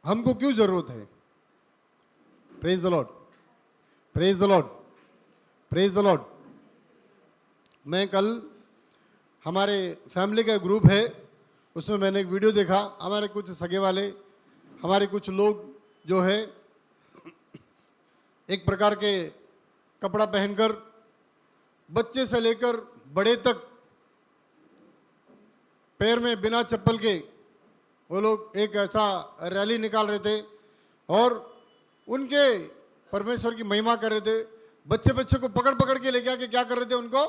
हमको क्यों जरूरत है। Praise the lord, praise the lord, praise the Lord. मैं कल हमारे फैमिली का ग्रुप है, उसमें मैंने एक वीडियो देखा। हमारे कुछ सगे वाले, हमारे कुछ लोग जो है एक प्रकार के कपड़ा पहनकर बच्चे से लेकर बड़े तक पैर में बिना चप्पल के वो लोग एक ऐसा रैली निकाल रहे थे और उनके परमेश्वर की महिमा कर रहे थे। बच्चे बच्चे को पकड़ पकड़ के लेके आके क्या कर रहे थे, उनको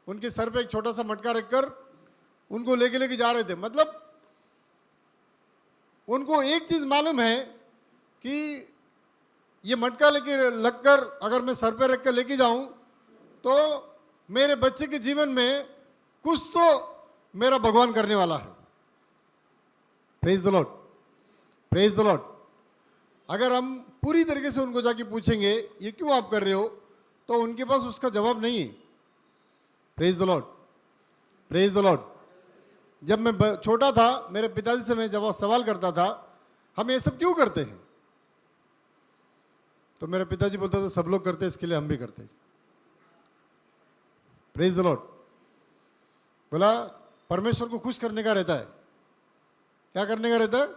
उनके सर पे एक छोटा सा मटका रखकर उनको लेके लेके जा रहे थे। मतलब उनको एक चीज मालूम है कि ये मटका लेके लगकर अगर मैं सर पे रख कर लेके जाऊं तो मेरे बच्चे के जीवन में कुछ तो मेरा भगवान करने वाला है। Praise the lord, praise the Lord. अगर हम पूरी तरीके से उनको जाके पूछेंगे ये क्यों आप कर रहे हो, तो उनके पास उसका जवाब नहीं है। Praise the lord, praise the Lord. जब मैं छोटा था, मेरे पिताजी से मैं जब सवाल करता था हम ये सब क्यों करते हैं, तो मेरे पिताजी बोलता था सब लोग करते हैं इसके लिए हम भी करते हैं। Praise the Lord. बोला परमेश्वर को खुश करने का रहता है। क्या करने का रहता है?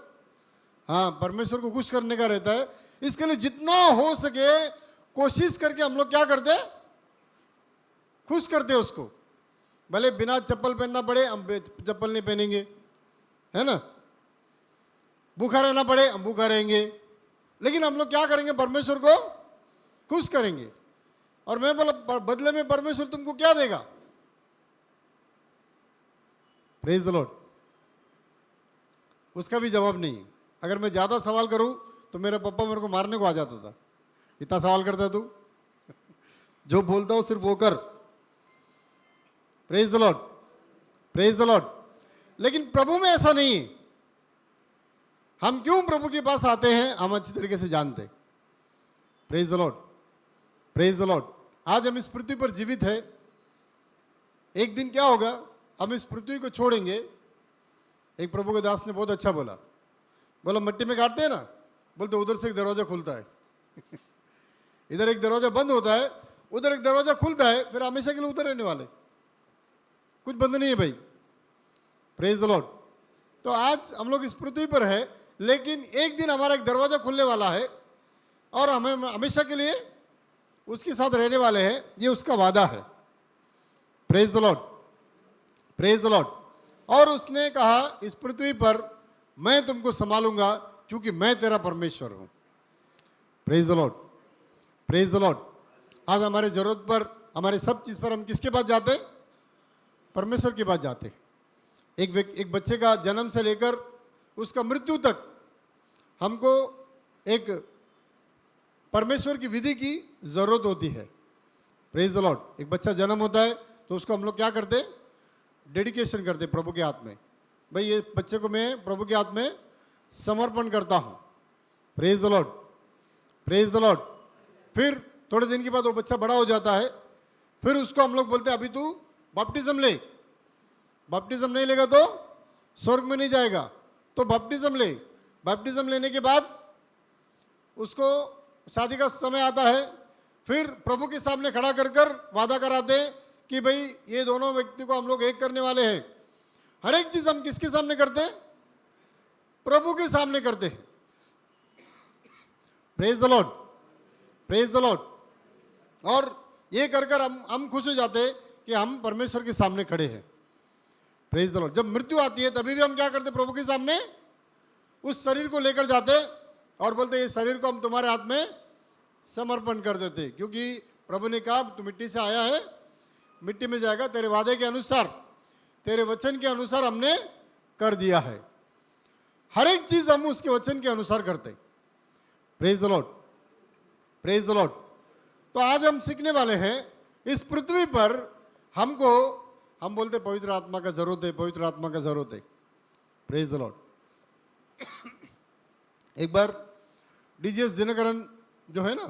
हाँ, परमेश्वर को खुश करने का रहता है। इसके लिए जितना हो सके कोशिश करके हम लोग क्या करते हैं, खुश करते हैं उसको। भले बिना चप्पल पहनना पड़े हम चप्पल नहीं पहनेंगे, है ना। भूखा रहना पड़े हम भूखा रहेंगे, लेकिन हम लोग क्या करेंगे, परमेश्वर को खुश करेंगे। और मैं बोला बदले में परमेश्वर तुमको क्या देगा? Praise the Lord. उसका भी जवाब नहीं। अगर मैं ज्यादा सवाल करूं तो मेरे पापा मेरे को मारने को आ जाता था, इतना सवाल करता है तू जो बोलता हूं सिर्फ वो कर। Praise the lord, praise the Lord. लेकिन प्रभु में ऐसा नहीं है। हम क्यों प्रभु के पास आते हैं हम अच्छी तरीके से जानते। Praise the lord, praise the Lord. आज हम इस पृथ्वी पर जीवित है। एक दिन क्या होगा, हम इस पृथ्वी को छोड़ेंगे। एक प्रभु के दास ने बहुत अच्छा बोला, बोला मिट्टी में काटते हैं ना, बोलते उधर से एक दरवाजा खुलता है इधर एक दरवाजा बंद होता है, उधर एक दरवाजा खुलता है, फिर हमेशा के लिए उधर रहने वाले, कुछ बंद नहीं है भाई। Praise the Lord. तो आज हम लोग इस पृथ्वी पर है, लेकिन एक दिन हमारा एक दरवाजा खुलने वाला है और हमें हमेशा के लिए उसके साथ रहने वाले हैं। ये उसका वादा है। Praise the lord, praise the Lord. और उसने कहा इस पृथ्वी पर मैं तुमको संभालूंगा क्योंकि मैं तेरा परमेश्वर हूं। Praise the lord, praise the Lord. आज हमारे जरूरत पर, हमारे सब चीज पर हम किसके पास जाते हैं? परमेश्वर के पास जाते हैं। एक बच्चे का जन्म से लेकर उसका मृत्यु तक हमको एक परमेश्वर की विधि की जरूरत होती है। Praise the Lord. एक बच्चा जन्म होता है तो उसको हम लोग क्या करते हैं, डेडिकेशन करते हैं प्रभु के हाथ में। भाई ये बच्चे को मैं प्रभु के हाथ में समर्पण करता हूं। Praise the lord, praise the Lord. फिर थोड़े दिन के बाद वो बच्चा बड़ा हो जाता है, फिर उसको हम लोग बोलते हैं अभी तू बपटिज्म ले। बपटिज्म नहीं लेगा तो स्वर्ग में नहीं जाएगा, तो बपटिज्म ले। बपटिज्म लेने के बाद उसको शादी का समय आता है, फिर प्रभु के सामने खड़ा कर कर वादा कराते हैं कि भाई ये दोनों व्यक्ति को हम लोग एक करने वाले हैं। हर एक चीज हम किसके सामने करते हैं? प्रभु के सामने करते हैं। Praise the lord, praise the Lord. और ये कर कर हम खुश हो जाते हैं कि हम परमेश्वर के सामने खड़े हैं। Praise the Lord. जब मृत्यु आती है तभी भी हम क्या करते? प्रभु के सामने उस शरीर को लेकर जाते और बोलते ये शरीर को हम तुम्हारे हाथ में समर्पण कर देते, क्योंकि प्रभु ने कहा तू मिट्टी से आया है, मिट्टी में जाएगा। तेरे वादे के अनुसार, तेरे वचन के अनुसार हमने कर दिया है। हर एक चीज हम उसके वचन के अनुसार करते। Praise the lord, praise the Lord. तो आज हम सीखने वाले हैं इस पृथ्वी पर हमको, हम बोलते पवित्र आत्मा का जरूरत है, पवित्र आत्मा का जरूरत है। Praise the Lord. एक बार डीजीएस दिनकरन जो है ना,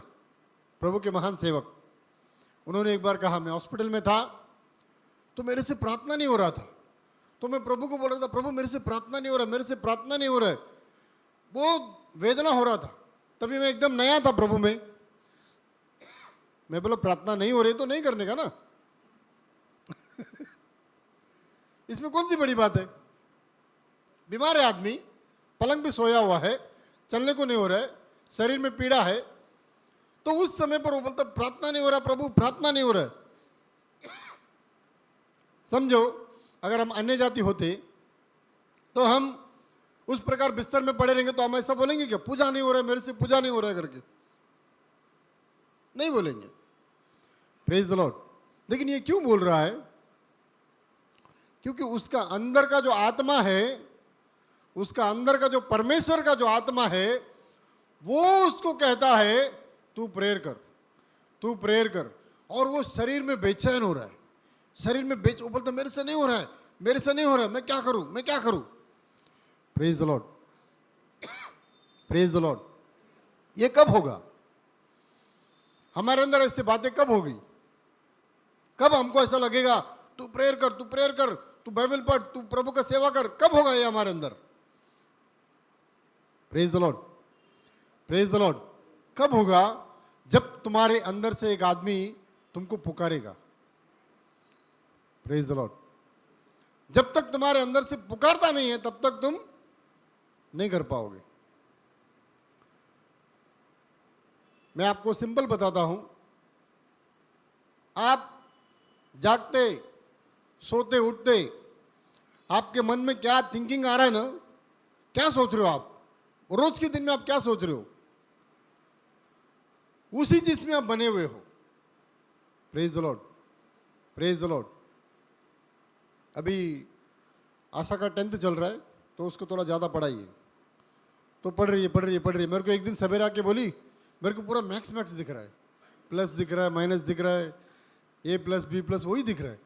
प्रभु के महान सेवक, उन्होंने एक बार कहा मैं हॉस्पिटल में था तो मेरे से प्रार्थना नहीं हो रहा था, तो मैं प्रभु को बोल रहा था प्रभु मेरे से प्रार्थना नहीं हो रहा, मेरे से प्रार्थना नहीं हो रहा है। बहुत वेदना हो रहा था। तभी मैं एकदम नया था प्रभु में। मैं बोला प्रार्थना नहीं हो रही तो नहीं करने का ना। इसमें कौन सी बड़ी बात है? बीमार है आदमी, पलंग पे सोया हुआ है, चलने को नहीं हो रहा है, शरीर में पीड़ा है, तो उस समय पर वो बोलता प्रार्थना नहीं हो रहा प्रभु, प्रार्थना नहीं हो रहा है। समझो, अगर हम अन्य जाति होते तो हम उस प्रकार बिस्तर में पड़े रहेंगे तो हम ऐसा बोलेंगे क्या, पूजा नहीं हो रहा है, मेरे से पूजा नहीं हो रहा है करके? नहीं बोलेंगे। Praise the Lord. लेकिन ये क्यों बोल रहा है? क्योंकि उसका अंदर का जो आत्मा है, उसका अंदर का जो परमेश्वर का जो आत्मा है, वो उसको कहता है तू प्रेयर कर, तू प्रेयर कर। और वो शरीर में बेचैन हो रहा है, शरीर में वो बोलता मेरे से नहीं हो रहा है, मेरे से नहीं हो रहा है, मैं क्या करूं, मैं क्या करूं? Praise the lord, praise the Lord. ये कब होगा? हमारे अंदर ऐसी बातें कब होगी? कब हमको ऐसा लगेगा तू प्रेयर कर, तू प्रेयर कर, तू बाइबल पढ़, तू प्रभु का सेवा कर? कब होगा ये हमारे अंदर? Praise the lord, praise the Lord. कब होगा? जब तुम्हारे अंदर से एक आदमी तुमको पुकारेगा। Praise the Lord. जब तक तुम्हारे अंदर से पुकारता नहीं है तब तक तुम नहीं कर पाओगे। मैं आपको सिंपल बताता हूं, आप जागते सोते उठते आपके मन में क्या थिंकिंग आ रहा है ना, क्या सोच रहे हो आप, रोज के दिन में आप क्या सोच रहे हो, उसी चीज में आप बने हुए हो। Praise the lord, praise the Lord. अभी आशा का 10th चल रहा है तो उसको थोड़ा ज़्यादा पढ़ाइए। तो पढ़ रही है। मेरे को एक दिन सवेरे आके बोली मेरे को पूरा मैक्स दिख रहा है, प्लस दिख रहा है, माइनस दिख रहा है, A प्लस B प्लस वही दिख रहा है।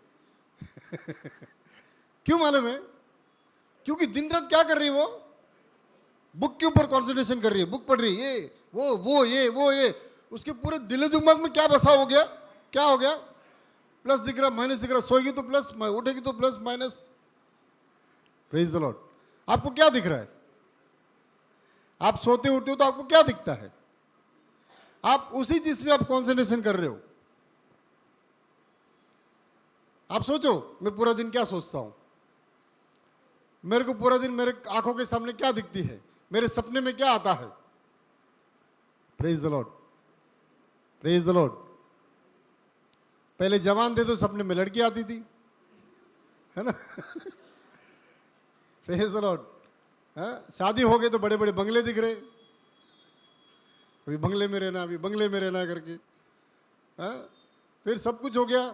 क्यों मालूम है? क्योंकि दिन रात क्या कर रही है वो? बुक के ऊपर कॉन्सेंट्रेशन कर रही है, बुक पढ़ रही है, ये वो ये। उसके पूरे दिल दिमाग में क्या बसा हो गया? क्या हो गया? प्लस दिख रहा, माइनस दिख रहा, सोएगी तो प्लस, उठेगी तो plus minus. Praise the Lord. आपको क्या दिख रहा है? आप सोते उठते हो तो आपको क्या दिखता है? आप उसी चीज में आप कॉन्सेंट्रेशन कर रहे हो। आप सोचो मैं पूरा दिन क्या सोचता हूं, मेरे को पूरा दिन मेरे आंखों के सामने क्या दिखती है, मेरे सपने में क्या आता है? Praise the lord, praise the Lord. पहले जवान थे तो सपने में लड़की आती थी, है ना? Praise the Lord. शादी हो गए तो बड़े बड़े बंगले दिख रहे, अभी बंगले में रहना, अभी बंगले में रहना करके। फिर सब कुछ हो गया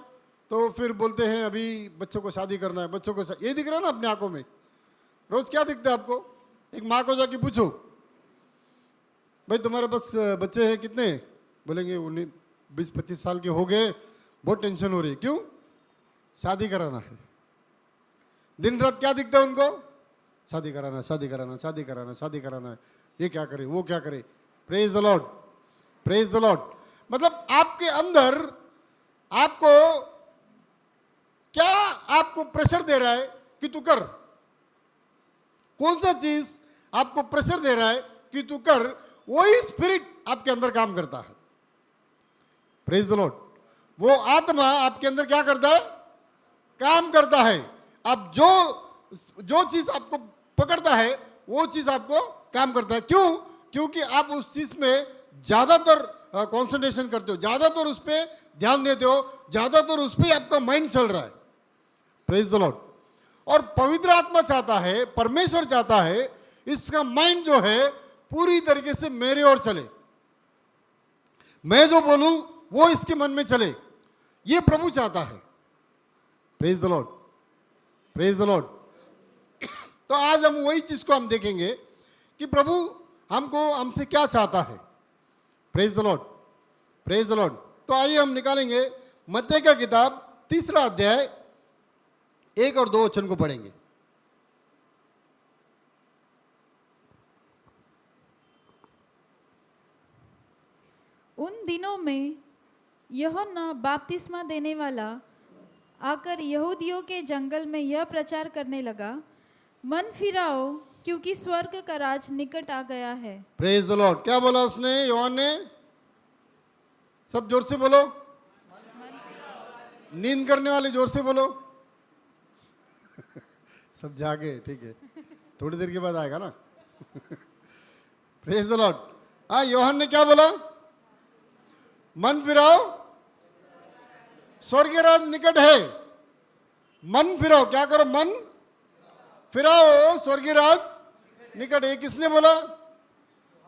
तो फिर बोलते हैं अभी बच्चों को शादी करना है, बच्चों को ये दिख रहा है ना अपने आंखों में। रोज क्या दिखता है आपको? एक माँ को जाके पूछो भाई तुम्हारे पास बच्चे हैं कितने? बोलेंगे 20-25 साल के हो गए, बहुत टेंशन हो रही है। क्यों? शादी कराना है। दिन रात क्या दिखता है उनको? शादी कराना, शादी कराना, शादी कराना, शादी कराना है, ये क्या करे, वो क्या करे। Praise the lord, praise the Lord. मतलब आपके अंदर आपको क्या, आपको प्रेशर दे रहा है कि तू कर? कौन सा चीज आपको प्रेशर दे रहा है कि तू कर? वही स्पिरिट आपके अंदर काम करता है। Praise the Lord. वो आत्मा आपके अंदर क्या करता है? काम करता है। अब जो चीज आपको पकड़ता है वो चीज आपको काम करता है। क्यों? क्योंकि आप उस चीज में ज्यादातर कंसंट्रेशन करते हो, ज्यादातर उस पर ध्यान देते हो, ज्यादातर उस पर आपका माइंड चल रहा है। Praise the Lord. और पवित्र आत्मा चाहता है, परमेश्वर चाहता है इसका माइंड जो है पूरी तरीके से मेरे ओर चले, मैं जो बोलूं वो इसके मन में चले, ये प्रभु चाहता है। Praise the lord, praise the Lord. तो आज हम वही चीज को हम देखेंगे कि प्रभु हमसे क्या चाहता है। Praise the lord, praise the Lord. तो आइए हम निकालेंगे मत्ती का किताब 3 अध्याय 1 और 2 वचन को पढ़ेंगे। उन दिनों में यूहन्ना बपतिस्मा देने वाला आकर यहूदियों के जंगल में यह प्रचार करने लगा, मन फिराओ क्योंकि स्वर्ग का राज निकट आ गया है। Praise the Lord. क्या बोला उसने, योहान ने? सब जोर से बोलो, नींद करने वाले जोर से बोलो। सब जागे, ठीक है, थोड़ी देर के बाद आएगा ना। Praise the Lord. हाँ, योहान ने क्या बोला? मन फिराओ, स्वर्गीय राज निकट है। मन फिराओ, क्या करो? मन फिराओ, स्वर्गीय राज निकट है। किसने बोला?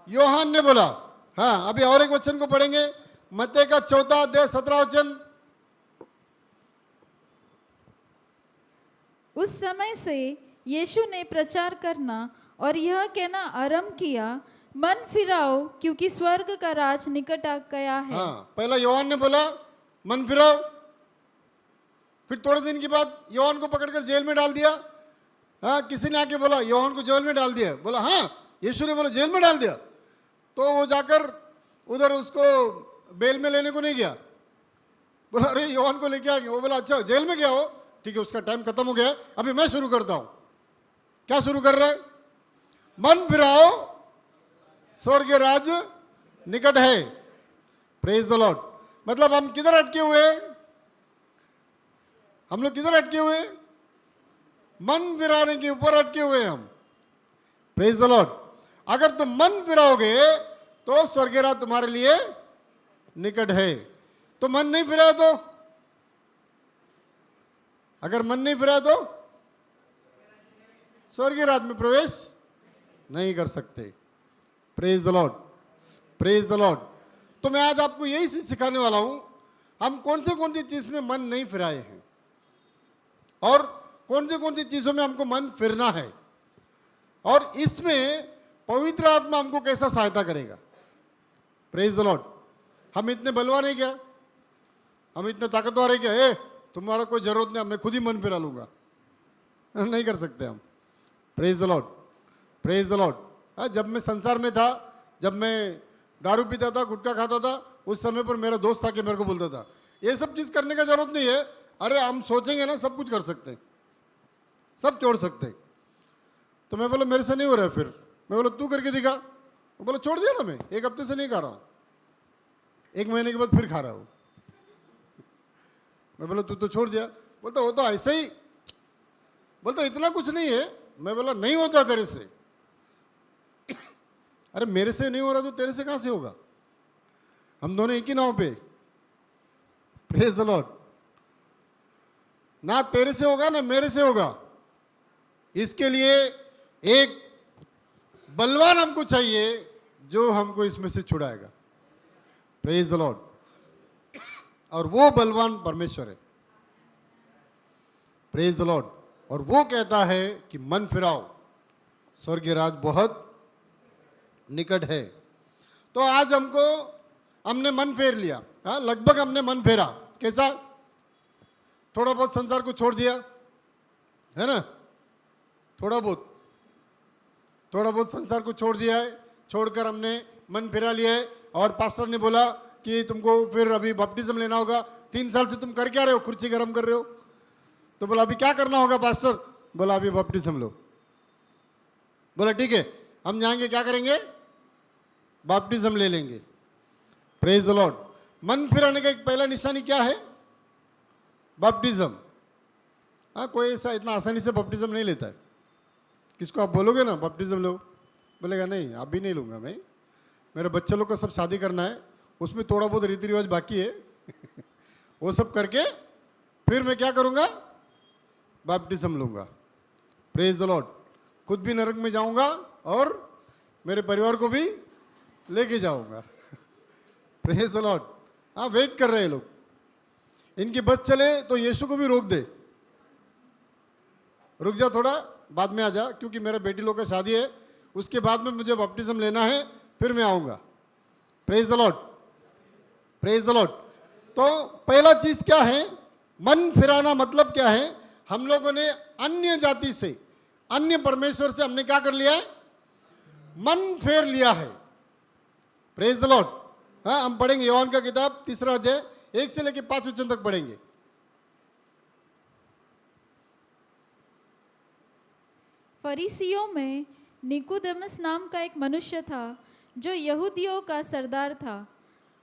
योहान ने बोला। हाँ, अभी और एक वचन को पढ़ेंगे, मत्ती का 4 अध्याय 17 वचन। उस समय से यीशु ने प्रचार करना और यह कहना आरंभ किया, मन फिराओ क्योंकि स्वर्ग का राज निकट आ गया है। हाँ, पहला योहान ने बोला मन फिराओ, फिर थोड़े दिन के बाद योहान को पकड़कर जेल में डाल दिया। हाँ, किसी ने आके बोला योहान को जेल में डाल दिया। बोला हाँ, यीशु ने बोला जेल में डाल दिया। तो वो जाकर उधर उसको बेल में लेने को नहीं गया। बोला अरे योहान को लेके आ गया। वो बोला अच्छा जेल में गया हो, ठीक है, उसका टाइम खत्म हो गया, अभी मैं शुरू करता हूं। क्या शुरू कर रहा है? मन फिराओ, स्वर्गीय राज निकट है। Praise the Lord. मतलब हम किधर अटके हुए हैं? हम लोग किधर अटके हुए हैं? मन फिराने के ऊपर अटके हुए हैं हम। Praise the Lord. अगर तुम मन फिराओगे तो स्वर्गीय राज तुम्हारे लिए निकट है। तो मन नहीं फिराया तो, अगर मन नहीं फिराया तो स्वर्गीय राज में प्रवेश नहीं कर सकते। Praise the lord, praise the Lord. तो मैं आज आपको यही चीज सिखाने वाला हूं, हम कौन सी चीज में मन नहीं फिराए हैं और कौन सी चीजों में हमको मन फिरना है, और इसमें पवित्र आत्मा हमको कैसा सहायता करेगा। Praise the Lord. हम इतने बलवान है क्या? हम इतने ताकतवर है क्या? ए, तुम्हारा कोई जरूरत नहीं, मैं खुद ही मन फिरा लूंगा। नहीं कर सकते हम। Praise the lord, praise the Lord. जब मैं संसार में था, जब मैं दारू पीता था, गुटखा खाता था, उस समय पर मेरा दोस्त था कि मेरे को बोलता था ये सब चीज करने का जरूरत नहीं है। अरे हम सोचेंगे ना सब कुछ कर सकते हैं, सब छोड़ सकते हैं। तो मैं बोला मेरे से नहीं हो रहा है। फिर मैं बोला तू करके दिखा। वो बोला छोड़ दिया ना, मैं 1 हफ्ते से नहीं खा रहा हूँ, 1 महीने के बाद फिर खा रहा हूँ। मैं बोला तू तो छोड़ दिया। बोलता वो तो ऐसे ही, बोलता इतना कुछ नहीं है। मैं बोला नहीं होता तेरे से। अरे मेरे से नहीं हो रहा तो तेरे से कहां से होगा? हम दोनों एक ही नाव पे। Praise the Lord. ना तेरे से होगा ना मेरे से होगा। इसके लिए एक बलवान हमको चाहिए जो हमको इसमें से छुड़ाएगा। Praise the Lord. और वो बलवान परमेश्वर है। Praise the Lord. और वो कहता है कि मन फिराओ, स्वर्गीय राज बहुत निकट है। तो आज हमने मन फेर लिया। हाँ, लगभग हमने मन फेरा। कैसा? थोड़ा बहुत संसार को छोड़ दिया है ना, थोड़ा बहुत संसार को छोड़ दिया है। छोड़कर हमने मन फिरा लिया है। और पास्टर ने बोला कि तुमको फिर अभी बपटिज्म लेना होगा। 3 साल से तुम कर क्या रहे हो? कुर्सी गर्म कर रहे हो। तो बोला अभी क्या करना होगा पास्टर? बोला अभी बपटिज्म लो। बोला ठीक है, हम जाएंगे, क्या करेंगे? बपटिज्म ले लेंगे। Praise the Lord. मन फिराने का एक पहला निशानी क्या है? बपटिज्म। हाँ, कोई ऐसा इतना आसानी से बपटिज्म नहीं लेता है। किसको आप बोलोगे ना बपटिज्म लो, बोलेगा नहीं अभी नहीं लूंगा मैं, मेरे बच्चे लोग का सब शादी करना है, उसमें थोड़ा बहुत रीति रिवाज बाकी है। वो सब करके फिर मैं क्या करूंगा? बपटिज्म लूंगा। Praise the Lord. खुद भी नरक में जाऊंगा और मेरे परिवार को भी लेके जाऊंगा। Praise the Lord. हाँ, वेट कर रहे हैं लोग। इनकी बस चले तो यीशु को भी रोक दे, रुक जा थोड़ा, बाद में आ जा, क्योंकि मेरे बेटी लोग का शादी है, उसके बाद में मुझे बपटिज्म लेना है, फिर मैं आऊंगा। Praise the lord, praise the Lord. तो पहला चीज क्या है? मन फिराना मतलब क्या है? हम लोगों ने अन्य जाति से, अन्य परमेश्वर से हमने क्या कर लिया है? मन फेर लिया है। Praise the Lord. हाँ, हम पढ़ेंगे योहान का किताब 3 अध्याय 1 से लेकर 5 वचन तक पढ़ेंगे। फरीसियों में निकोदेमस नाम का एक मनुष्य था जो यहूदियों का सरदार था।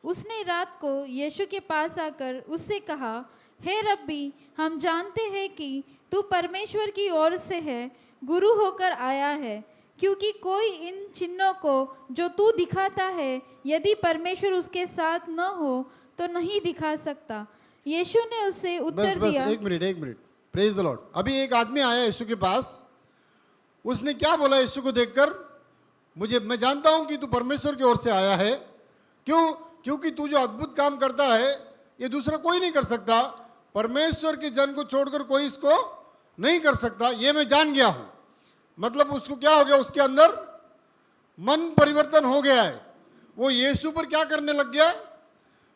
उसने रात को यीशु के पास आकर उससे कहा, हे रब्बी, हम जानते हैं कि तू परमेश्वर की ओर से है, गुरु होकर आया है, क्योंकि कोई इन चिन्हों को जो तू दिखाता है यदि परमेश्वर उसके साथ न हो तो नहीं दिखा सकता। यीशु ने उसे बस उत्तर बस दिया, एक मिनट, प्रेज द लॉर्ड। अभी एक आदमी आया यीशु के पास, उसने क्या बोला यीशु को देखकर, मैं जानता हूं कि तू परमेश्वर की ओर से आया है। क्यों? क्योंकि तू जो अद्भुत काम करता है ये दूसरा कोई नहीं कर सकता, परमेश्वर के जन को छोड़कर कोई इसको नहीं कर सकता, ये मैं जान गया हूं। मतलब उसको क्या हो गया, उसके अंदर मन परिवर्तन हो गया है। वो यीशु पर क्या करने लग गया,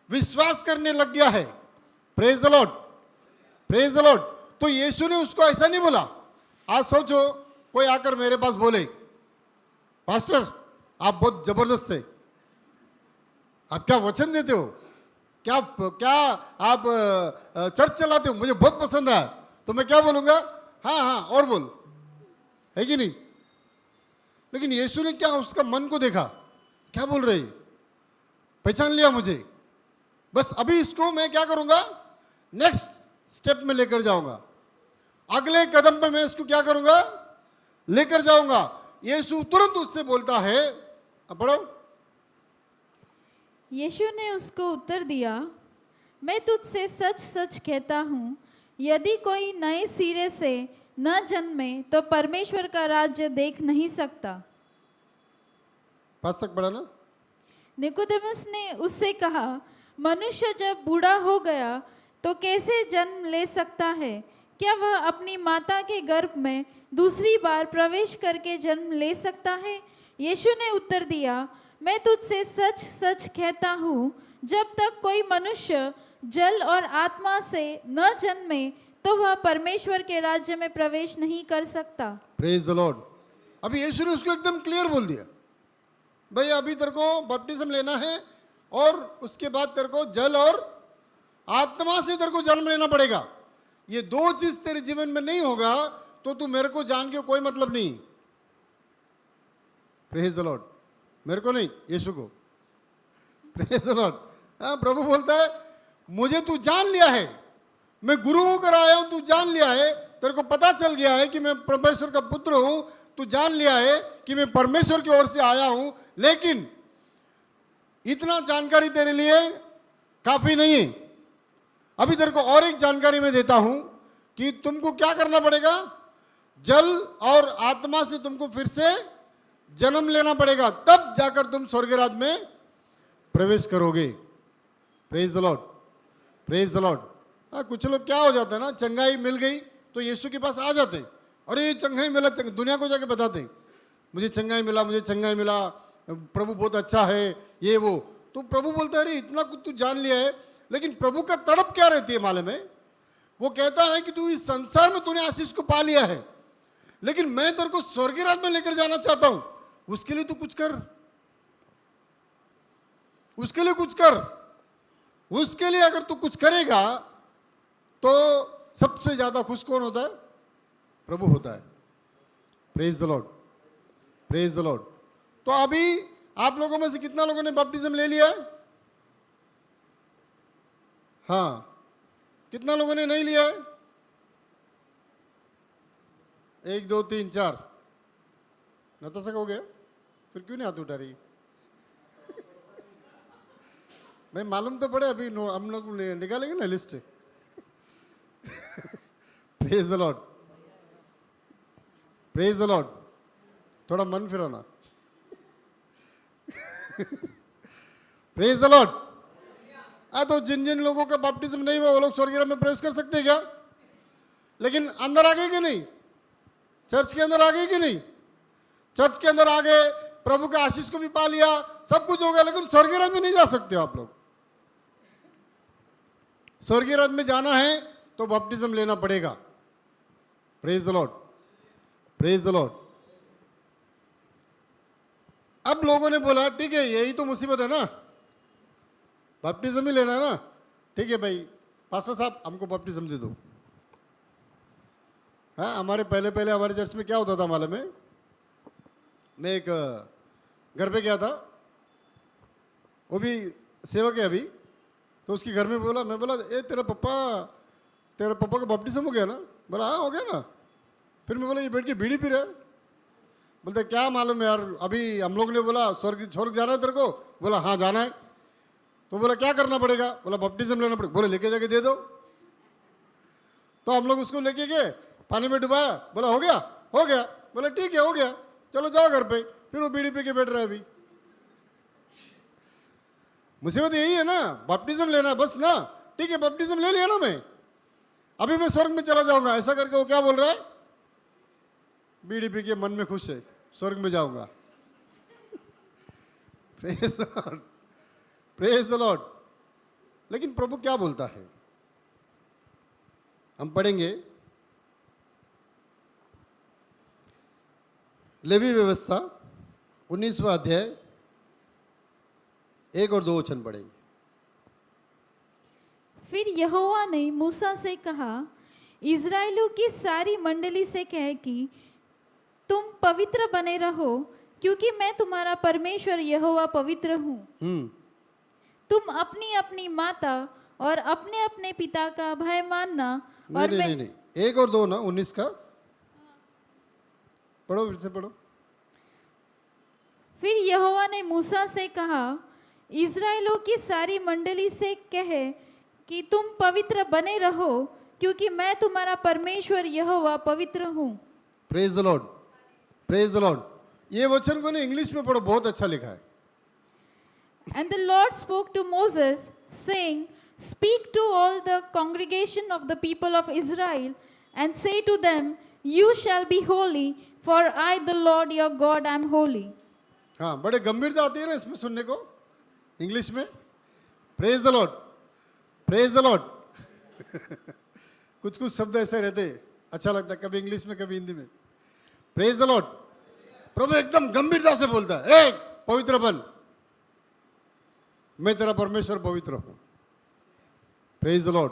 विश्वास करने लग गया है। Praise the lord, praise the Lord. तो यीशु ने उसको ऐसा नहीं बोला। आज सोचो कोई आकर मेरे पास बोले, पास्टर आप बहुत जबरदस्त है, आप क्या वचन देते हो, क्या क्या आप चर्च चलाते हो, मुझे बहुत पसंद आया, तो मैं क्या बोलूंगा, हाँ हाँ और बोल, है कि नहीं? लेकिन यीशु ने क्या उसका मन को देखा, क्या बोल रहे, पहचान लिया मुझे, बस अभी इसको मैं क्या करूंगा, नेक्स्ट स्टेप में लेकर जाऊंगा, अगले कदम पे मैं इसको क्या करूंगा, लेकर जाऊंगा। यीशु तुरंत उससे बोलता है, अब पढ़ो। यीशु ने उसको उत्तर दिया, मैं तुझसे सच सच कहता हूँ, यदि कोई नए सिरे से न जन्मे तो परमेश्वर का राज्य देख नहीं सकता। 5 तक पढ़ा ना? निकोदेमस ने उससे कहा, मनुष्य जब बूढ़ा हो गया तो कैसे जन्म ले सकता है? क्या वह अपनी माता के गर्भ में दूसरी बार प्रवेश करके जन्म ले सकता है? यीशु ने उत्तर दिया, मैं तुझसे सच सच कहता हूँ, जब तक कोई मनुष्य जल और आत्मा से न जन्मे तो वह परमेश्वर के राज्य में प्रवेश नहीं कर सकता। Praise the Lord. अभी यीशु ने उसको एकदम क्लियर बोल दिया, भाई अभी तेरे को बपटिज्म लेना है और उसके बाद तेरे को जल और आत्मा से तेरे को जन्म लेना पड़ेगा। ये दो चीज तेरे जीवन में नहीं होगा तो तू मेरे को जान के कोई मतलब नहीं। Praise the Lord. मेरे को नहीं, यीशु को। Praise the Lord. हाँ, प्रभु बोलता है मुझे तू जान लिया है, मैं गुरु होकर आया हूं, तू जान लिया है, तेरे को पता चल गया है कि मैं परमेश्वर का पुत्र हूं, तू जान लिया है कि मैं परमेश्वर की ओर से आया हूं। लेकिन इतना जानकारी तेरे लिए काफी नहीं है। अभी तेरे को और एक जानकारी मैं देता हूं कि तुमको क्या करना पड़ेगा, जल और आत्मा से तुमको फिर से जन्म लेना पड़ेगा, तब जाकर तुम स्वर्ग राज्य में प्रवेश करोगे। Praise the lord, praise the Lord. हाँ, कुछ लोग क्या हो जाता है ना, चंगाई मिल गई तो यीशु के पास आ जाते, अरे ये चंगाई मिला, दुनिया को जाके बताते मुझे चंगाई मिला, मुझे चंगाई मिला, प्रभु बहुत अच्छा है, ये वो। तो प्रभु बोलता है अरे इतना कुछ तू जान लिया है, लेकिन प्रभु का तड़प क्या रहती है मालूम है? वो कहता है कि तू इस संसार में तूने आशीष को पा लिया है, लेकिन मैं तेरे को स्वर्गीय राज्य में लेकर जाना चाहता हूं, उसके लिए तू कुछ कर, उसके लिए कुछ कर। उसके लिए अगर तू कुछ करेगा तो सबसे ज्यादा खुश कौन होता है? प्रभु होता है। Praise the lord, praise the Lord. तो अभी आप लोगों में से कितना लोगों ने बपटिज्म ले लिया है? हाँ, कितना लोगों ने नहीं लिया है? 1 2 3 4। नताशा हो गया, फिर क्यों नहीं हाथ उठा रही? मैं मालूम तो पड़े, अभी हम लोग निकालेंगे ना list. Praise the lord, praise the Lord. थोड़ा मन फिराना। Praise the Lord. तो जिन जिन लोगों का बपटिज्म नहीं हुआ वो लोग स्वर्गीय राज्य में प्रवेश कर सकते हैं क्या? लेकिन अंदर आ गए कि नहीं? चर्च के अंदर आ गए कि नहीं? चर्च के अंदर आ गए, प्रभु के आशीष को भी पा लिया, सब कुछ हो गया, लेकिन स्वर्गीय राज्य में नहीं जा सकते हो आप लोग। स्वर्गीय राज्य में जाना है तो बपटिज्म लेना पड़ेगा। Praise the lord, praise the Lord. अब लोगों ने बोला ठीक है यही तो मुसीबत है ना, बपटिज्म ही लेना है ना, ठीक है भाई पास्टर साहब हमको बपटिज्म दे दो। हाँ, हमारे पहले हमारे चर्च में क्या होता था मालूम है? मैं एक घर पे गया था, वो भी सेवक है अभी, तो उसके घर में बोला, मैं बोला ए तेरा पप्पा का बपटिज्म हो गया ना? बोला हाँ हो गया ना। फिर मैं बोला ये बैठ के बीड़ी पी रहा है। बोलते क्या मालूम यार, अभी हम लोग ने बोला स्वर्ग जाना है तेरे को? बोला हाँ जाना है। तो बोला क्या करना पड़ेगा? बोला बपटिज्म लेना पड़ेगा। बोले लेके जाके दे दो। तो हम लोग उसको लेके गए, पानी में डुबाया, बोला हो गया? हो गया। बोला ठीक है हो गया, चलो जाओ घर पे। फिर वो बीड़ी पी के बैठ रहा है अभी। मुसीबत यही है ना, बपटिज्म लेना है बस ना, ठीक है बपटिज्म ले लिया ना मैं, अभी मैं स्वर्ग में चला जाऊंगा, ऐसा करके वो क्या बोल रहा है? बीड़ी पी के मन में खुश है, स्वर्ग में जाऊंगा। Praise the lord, praise the Lord. लेकिन प्रभु क्या बोलता है? हम पढ़ेंगे लेवी व्यवस्था 19वां अध्याय 1 और 2 वचन पढ़ेंगे। फिर यहोवा ने मूसा से कहा, इज़राइलियों की सारी मंडली से कह कि तुम पवित्र बने रहो, क्योंकि मैं तुम्हारा परमेश्वर यहोवा पवित्र हूँ। तुम अपनी अपनी माता और अपने अपने पिता का भय मानना। और नहीं, 1 और 2 ना, 19 का पढ़ो, फिर से पढ़ो। फिर यहोवा ने मूसा से कहा, इज़राइलियों की सारी मंडली से कहे कि तुम पवित्र बने रहो, क्योंकि मैं तुम्हारा परमेश्वर यहोवा पवित्र हूँ। Praise the lord, praise the Lord. ये वचन को ना इंग्लिश में पढ़ो, बहुत अच्छा लिखा है। And the Lord spoke to Moses, saying, Speak to all the congregation of the people of Israel, and say to them, You shall be holy, for I, the Lord your God, am holy. हाँ, बड़े गंभीरता आती है ना इसमें सुनने को English में। Praise the lord, praise the Lord. कुछ कुछ शब्द ऐसे रहते, अच्छा लगता है, कभी इंग्लिश में कभी हिंदी में। Praise the lord. प्रभु एकदम गंभीरता से बोलता है, ए पवित्र बन, मैं तेरा परमेश्वर पवित्र हूं। Praise the lord,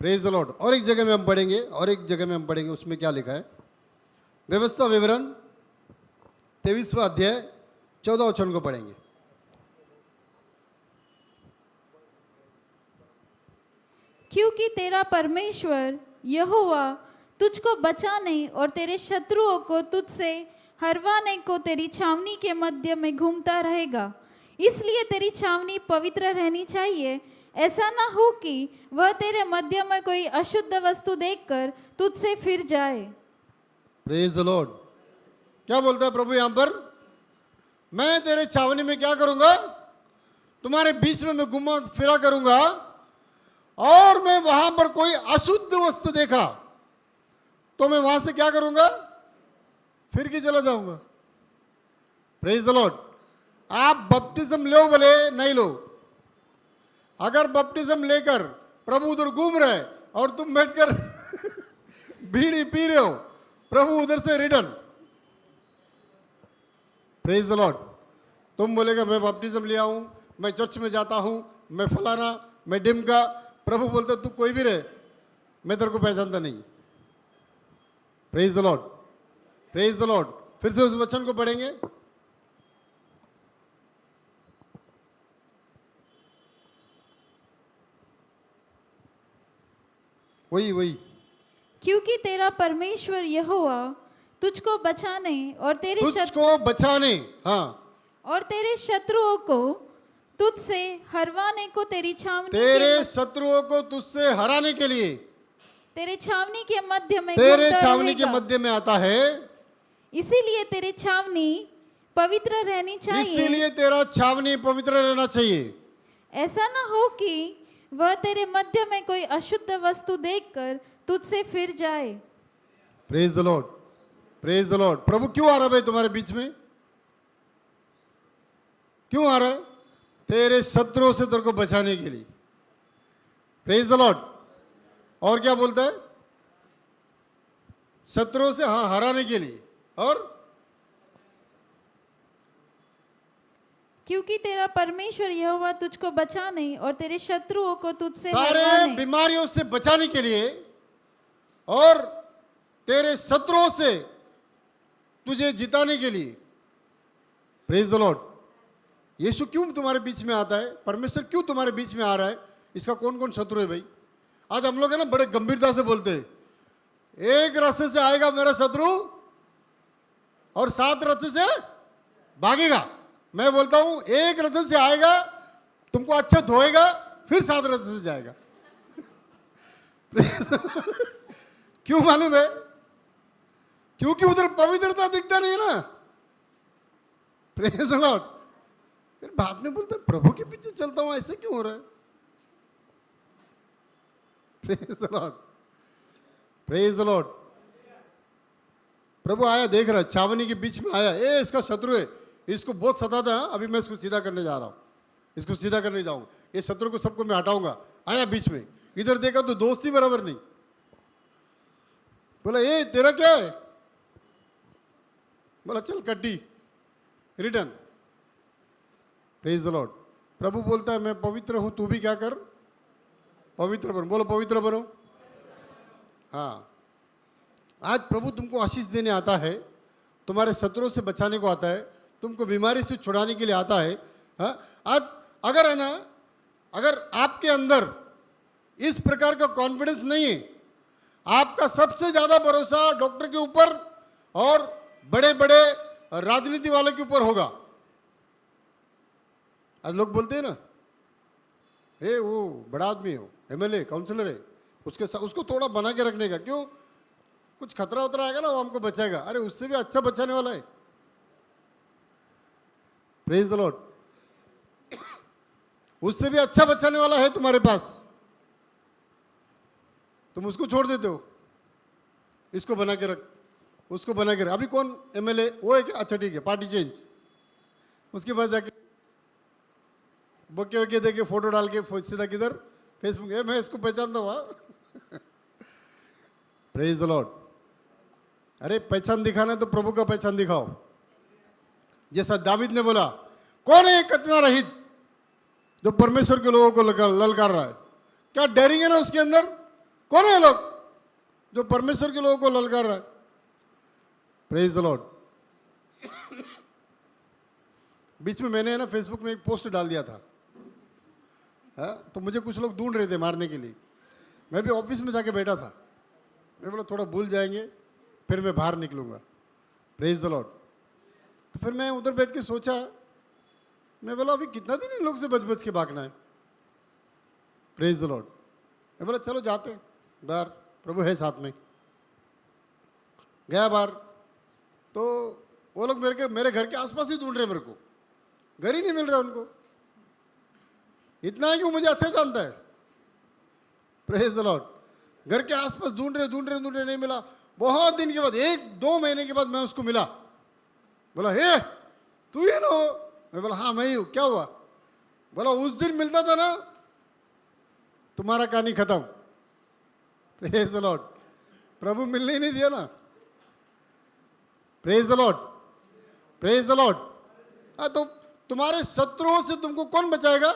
praise the Lord. और एक जगह में हम पढ़ेंगे, उसमें क्या लिखा है? व्यवस्था विवरण 23वां अध्याय 14 वचन को पढ़ेंगे। क्योंकि तेरा परमेश्वर यहोवा तुझको बचाने और तेरे शत्रुओं को तुझसे हरवाने को तेरी छावनी के मध्य में घूमता रहेगा, इसलिए तेरी छावनी पवित्र रहनी चाहिए। ऐसा ना हो कि वह तेरे मध्य में कोई अशुद्ध वस्तु देखकर तुझसे फिर जाए। Praise the Lord. क्या बोलता है प्रभु यहां पर? मैं तेरे छावनी में क्या करूंगा? तुम्हारे बीच में मैं घुमा फिरा करूंगा, और मैं वहां पर कोई अशुद्ध वस्तु देखा तो मैं वहां से क्या करूंगा? फिर के चला जाऊंगा। Praise the Lord. आप बपटिज्म लो भले नहीं लो, अगर बपटिज्म लेकर प्रभु उधर घूम रहे और तुम बैठकर बीड़ी पी रहे हो, प्रभु उधर से रिटर्न। Praise the Lord. तुम बोलेगा मैं बपटिज्म लिया हूं, मैं चर्च में जाता हूं, मैं फलाना, मैं डिमका। प्रभु बोलता तू कोई भी रहे, मैं तेरे को पहचानता नहीं। Praise the lord, praise the Lord. फिर से उस वचन को पढ़ेंगे। वही क्योंकि तेरा परमेश्वर यहोवा तुझको बचाने और और तेरे शत्रुओं को तुझसे हरवाने को तेरी तुझसे हराने के लिए तेरे छावनी के मध्य में तेरे घूमता छावनी के रहेगा। मध्य में आता है, इसीलिए तेरी छावनी पवित्र रहनी चाहिए। इसीलिए तेरा छावनी पवित्र रहना चाहिए। ऐसा ना हो कि वह तेरे मध्य में कोई अशुद्ध वस्तु देखकर तुझसे फिर जाए। Praise the lord, praise the lord. प्रभु क्यों आ रहा है भाई तुम्हारे बीच में? क्यों आ रहा है? तेरे शत्रुओं से तेरे को बचाने के लिए। Praise the Lord. और क्या बोलता है? शत्रुओं से हाँ हराने के लिए, और क्योंकि तेरा परमेश्वर यहोवा तुझको बचाने और तेरे शत्रुओं को तुझसे सारे हरवाने, बीमारियों से बचाने के लिए और तेरे शत्रुओं से तुझे जिताने के लिए प्रेज द लॉर्ड। यीशु क्यों तुम्हारे बीच में आता है, परमेश्वर क्यों तुम्हारे बीच में आ रहा है, इसका कौन कौन शत्रु है भाई? आज हम लोग है ना बड़े गंभीरता से बोलते हैं, एक रास्ते से आएगा मेरा शत्रु और 7 रास्ते से भागेगा। मैं बोलता हूं एक रास्ते से आएगा, तुमको अच्छा धोएगा, फिर 7 रास्ते से जाएगा। क्यों मालूम है? क्योंकि उधर पवित्रता दिखता नहीं है ना। Praise the Lord. फिर बाद में बोलते प्रभु के पीछे चलता हूं, ऐसे क्यों हो रहा है? Praise the lord, praise the lord. प्रभु आया, देख रहा है, छावनी के बीच में आया, ए इसका शत्रु है, इसको बहुत सताता है, अभी मैं इसको सीधा करने जा रहा हूं, इसको सीधा करने जाऊंगा, ये शत्रु को सबको मैं हटाऊंगा। आया बीच में, इधर देखा तो दोस्ती बराबर नहीं। बोला ए तेरा क्या है? बोला चल कट्टी, रिटर्न। Praise the lord. प्रभु बोलता है मैं पवित्र हूं, तू भी क्या कर, पवित्र बनो। बोलो पवित्र बनो। हाँ, आज प्रभु तुमको आशीष देने आता है, तुम्हारे शत्रुओं से बचाने को आता है, तुमको बीमारी से छुड़ाने के लिए आता है। हाँ, आज अगर है ना, अगर आपके अंदर इस प्रकार का कॉन्फिडेंस नहीं है, आपका सबसे ज्यादा भरोसा डॉक्टर के ऊपर और बड़े बड़े राजनीति वाले के ऊपर होगा। आज लोग बोलते हैं ना, ए वो बड़ा आदमी है, एमएलए काउंसलर है, उसको थोड़ा बना के रखने का, क्यों? कुछ खतरा उतरा आएगा ना, वो हमको बचाएगा। अरे उससे भी अच्छा बचाने वाला है। Praise the Lord. उससे भी अच्छा बचाने वाला है तुम्हारे पास, तुम उसको छोड़ देते हो। इसको बना के रख, उसको बना के रख। अभी कौन एमएलए? वो है क्या? अच्छा ठीक है, पार्टी चेंज। उसके बाद जाके बके वके देके फोटो डाल के सीधा किधर, फेसबुक, मैं इसको पहचानता हूँ। Praise the Lord. अरे पहचान दिखाना तो प्रभु का पहचान दिखाओ। जैसा दाविद ने बोला, कौन है कचरा रहित जो परमेश्वर के लोगों को ललकार रहा है? क्या डेयरिंग है ना उसके अंदर? कौन है लोग जो परमेश्वर के लोगों को ललकार रहा है? Praise the Lord. बीच में मैंने है ना फेसबुक में एक पोस्ट डाल दिया था, तो मुझे कुछ लोग ढूंढ रहे थे मारने के लिए। मैं भी ऑफिस में जाके बैठा था, मैं बोला थोड़ा भूल जाएंगे, फिर मैं बाहर निकलूंगा। Praise the Lord. तो फिर मैं उधर बैठ के सोचा, मैं बोला अभी कितना दिन इन लोग से बच बच के भागना है। Praise the Lord. मैं बोला चलो जाते हैं बाहर, प्रभु है साथ में। गया बाहर, तो वो लोग मेरे घर के आसपास ही ढूंढ रहे, मेरे को घर ही नहीं मिल रहा उनको। इतना है कि वो मुझे अच्छा जानता है। Praise the Lord. घर के आसपास ढूंढ रहे नहीं मिला। बहुत दिन के बाद, 1-2 महीने के बाद मैं उसको मिला। बोला हे तू ही ना हो? मैं बोला हाँ मैं ही हूँ। क्या हुआ? बोला उस दिन मिलता था ना, तुम्हारा कहानी खत्म। Praise the lord. प्रभु मिलने ही नहीं दिया ना। Praise the lord, praise the Lord. हाँ, तो तुम्हारे शत्रुओं से तुमको कौन बचाएगा?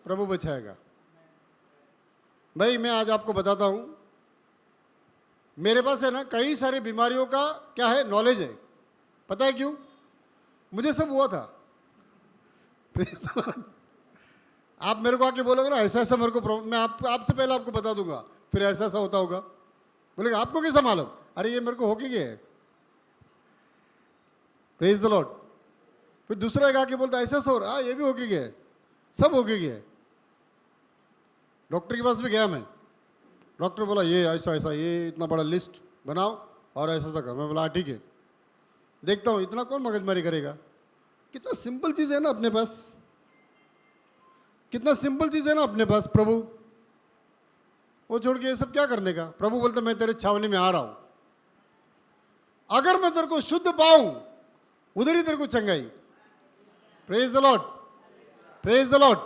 प्रभु बचाएगा। भाई मैं आज आपको बताता हूं, मेरे पास है ना कई सारी बीमारियों का क्या है, नॉलेज है। पता है क्यों? मुझे सब हुआ था। आप मेरे को आके बोलोगे ना ऐसा ऐसा मेरे को प्रॉब्लम, मैं आपसे पहले आपको बता दूंगा, फिर ऐसा ऐसा होता होगा। बोलेगा आपको कैसा मालूम? अरे ये मेरे को होके गया है। Praise the Lord. फिर दूसरा एक आके बोलता ऐसा ऐसा हो रहा, ये भी होके गया है, सब होके गया है। डॉक्टर के पास भी गया मैं, डॉक्टर बोला ये ऐसा ऐसा, ये इतना बड़ा लिस्ट बनाओ और ऐसा ऐसा कर। मैं बोला ठीक है, देखता हूँ, इतना कौन मगजमारी करेगा। कितना सिंपल चीज़ है ना अपने पास, कितना सिंपल चीज़ है ना अपने पास। प्रभु वो छोड़ के ये सब क्या करने का? प्रभु बोलता मैं तेरे छावनी में आ रहा हूँ, अगर मैं तेरे को शुद्ध पाऊँ उधर ही तेरे को चंगाई। Praise the lord, praise the Lord.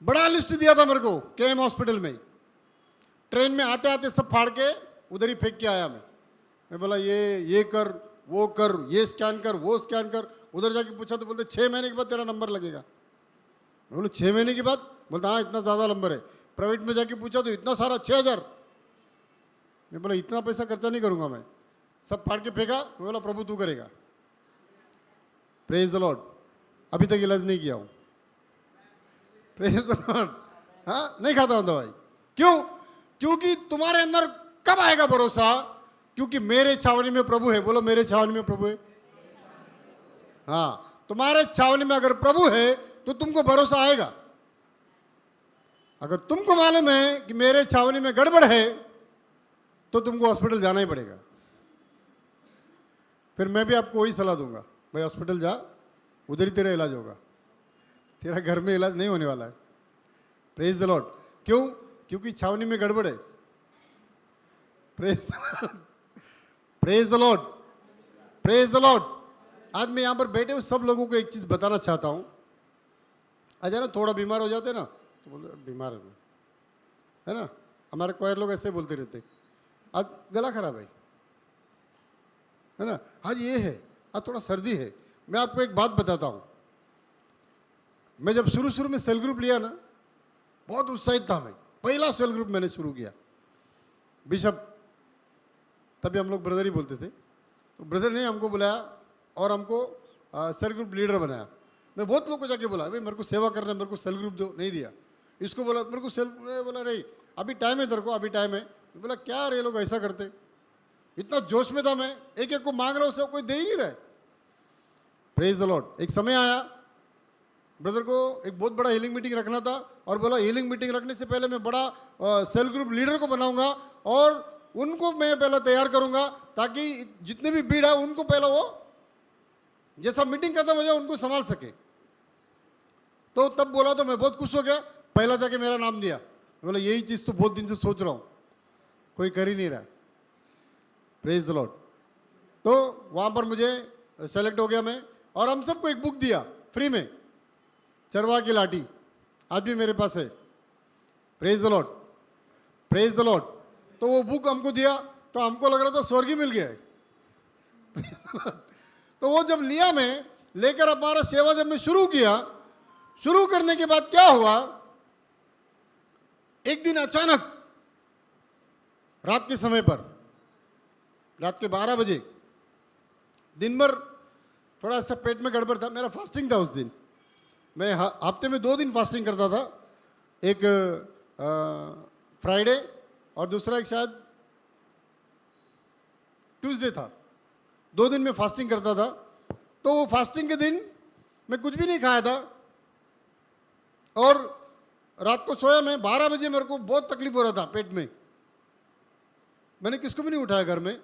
बड़ा लिस्ट दिया था मेरे को केएम हॉस्पिटल में। ट्रेन में आते आते सब फाड़ के उधर ही फेंक के आया मैं बोला ये कर, वो कर, ये स्कैन कर, वो स्कैन कर। उधर जाके पूछा तो बोलते 6 महीने के बाद तेरा नंबर लगेगा। मैं बोला 6 महीने के बाद? बोलता हाँ इतना ज़्यादा नंबर है। प्राइवेट में जाके पूछा तो इतना सारा 6000। मैं बोला इतना पैसा खर्चा नहीं करूँगा मैं। सब फाड़ के फेंका। मैं बोला प्रभु तू करेगा। Praise the Lord. अभी तक इलाज नहीं किया हूं। Praise the Lord. हाँ, नहीं खाता हूं दवाई। क्यों? क्योंकि तुम्हारे अंदर कब आएगा भरोसा? क्योंकि मेरे छावनी में प्रभु है। बोलो, मेरे छावनी में प्रभु है। हाँ, तुम्हारे छावनी में अगर प्रभु है तो तुमको भरोसा आएगा। अगर तुमको मालूम है कि मेरे छावनी में गड़बड़ है तो तुमको हॉस्पिटल जाना ही पड़ेगा। फिर मैं भी आपको वही सलाह दूंगा, भाई हॉस्पिटल जा, उधर ही तेरा इलाज होगा, तेरा घर में इलाज नहीं होने वाला है। Praise the Lord. क्यों? क्योंकि छावनी में गड़बड़ है। Praise the lord, praise the Lord. आज मैं यहां पर बैठे हुए सब लोगों को एक चीज बताना चाहता हूं। आज है ना, थोड़ा बीमार हो जाते ना तो बोलते बीमार है ना। हमारे क्वायर लोग ऐसे बोलते रहते, आज गला खराब है ना, आज ये है, आज थोड़ा सर्दी है। मैं आपको एक बात बताता हूं। मैं जब शुरू में सेल ग्रुप लिया ना, बहुत उत्साहित था मैं। पहला सेल ग्रुप मैंने शुरू किया, बिशप, तभी हम लोग ब्रदर ही बोलते थे, तो ब्रदर ने हमको बुलाया और हमको सेल ग्रुप लीडर बनाया। मैं बहुत लोगों को जाके बोला, भाई मेरे को सेवा करना है, मेरे को सेल ग्रुप दो, नहीं दिया। इसको बोला मेरे को सेल, बोला नहीं अभी टाइम है तेरे को, अभी टाइम है। बोला क्या रे लोग ऐसा करते। इतना जोश में था मैं, एक एक को मांग रहा हूँ, सब कोई दे ही नहीं रहा। Praise the Lord. एक समय आया, ब्रदर को एक बहुत बड़ा हीलिंग मीटिंग रखना था और बोला हीलिंग मीटिंग रखने से पहले मैं बड़ा सेल ग्रुप लीडर को बनाऊंगा और उनको मैं पहले तैयार करूंगा ताकि जितने भी भीड़ है उनको पहले वो जैसा मीटिंग खत्म हो जाए उनको संभाल सके। तो तब बोला तो मैं बहुत खुश हो गया, पहला जाके मेरा नाम दिया। बोला यही चीज़ तो बहुत दिन से सोच रहा हूँ, कोई कर ही नहीं रहा। Praise the Lord. तो वहाँ पर मुझे सेलेक्ट हो गया मैं, और हम सबको एक बुक दिया फ्री में, चरवाहा की लाठी, आज भी मेरे पास है। Praise the lord, praise the Lord. तो वो बुक हमको दिया तो हमको लग रहा था स्वर्ग ही मिल गया है। तो वो जब लिया मैं, लेकर हमारा सेवा जब मैं शुरू किया, शुरू करने के बाद क्या हुआ, एक दिन अचानक रात के समय पर, रात के 12 बजे, दिन भर थोड़ा सा पेट में गड़बड़ था, मेरा फास्टिंग था उस दिन। मैं हफ्ते में 2 दिन फास्टिंग करता था, एक फ्राइडे और दूसरा एक शायद ट्यूसडे था। 2 दिन में फास्टिंग करता था। तो वो फास्टिंग के दिन मैं कुछ भी नहीं खाया था और रात को सोया मैं। 12 बजे मेरे को बहुत तकलीफ हो रहा था पेट में, मैंने किसको भी नहीं उठाया घर में,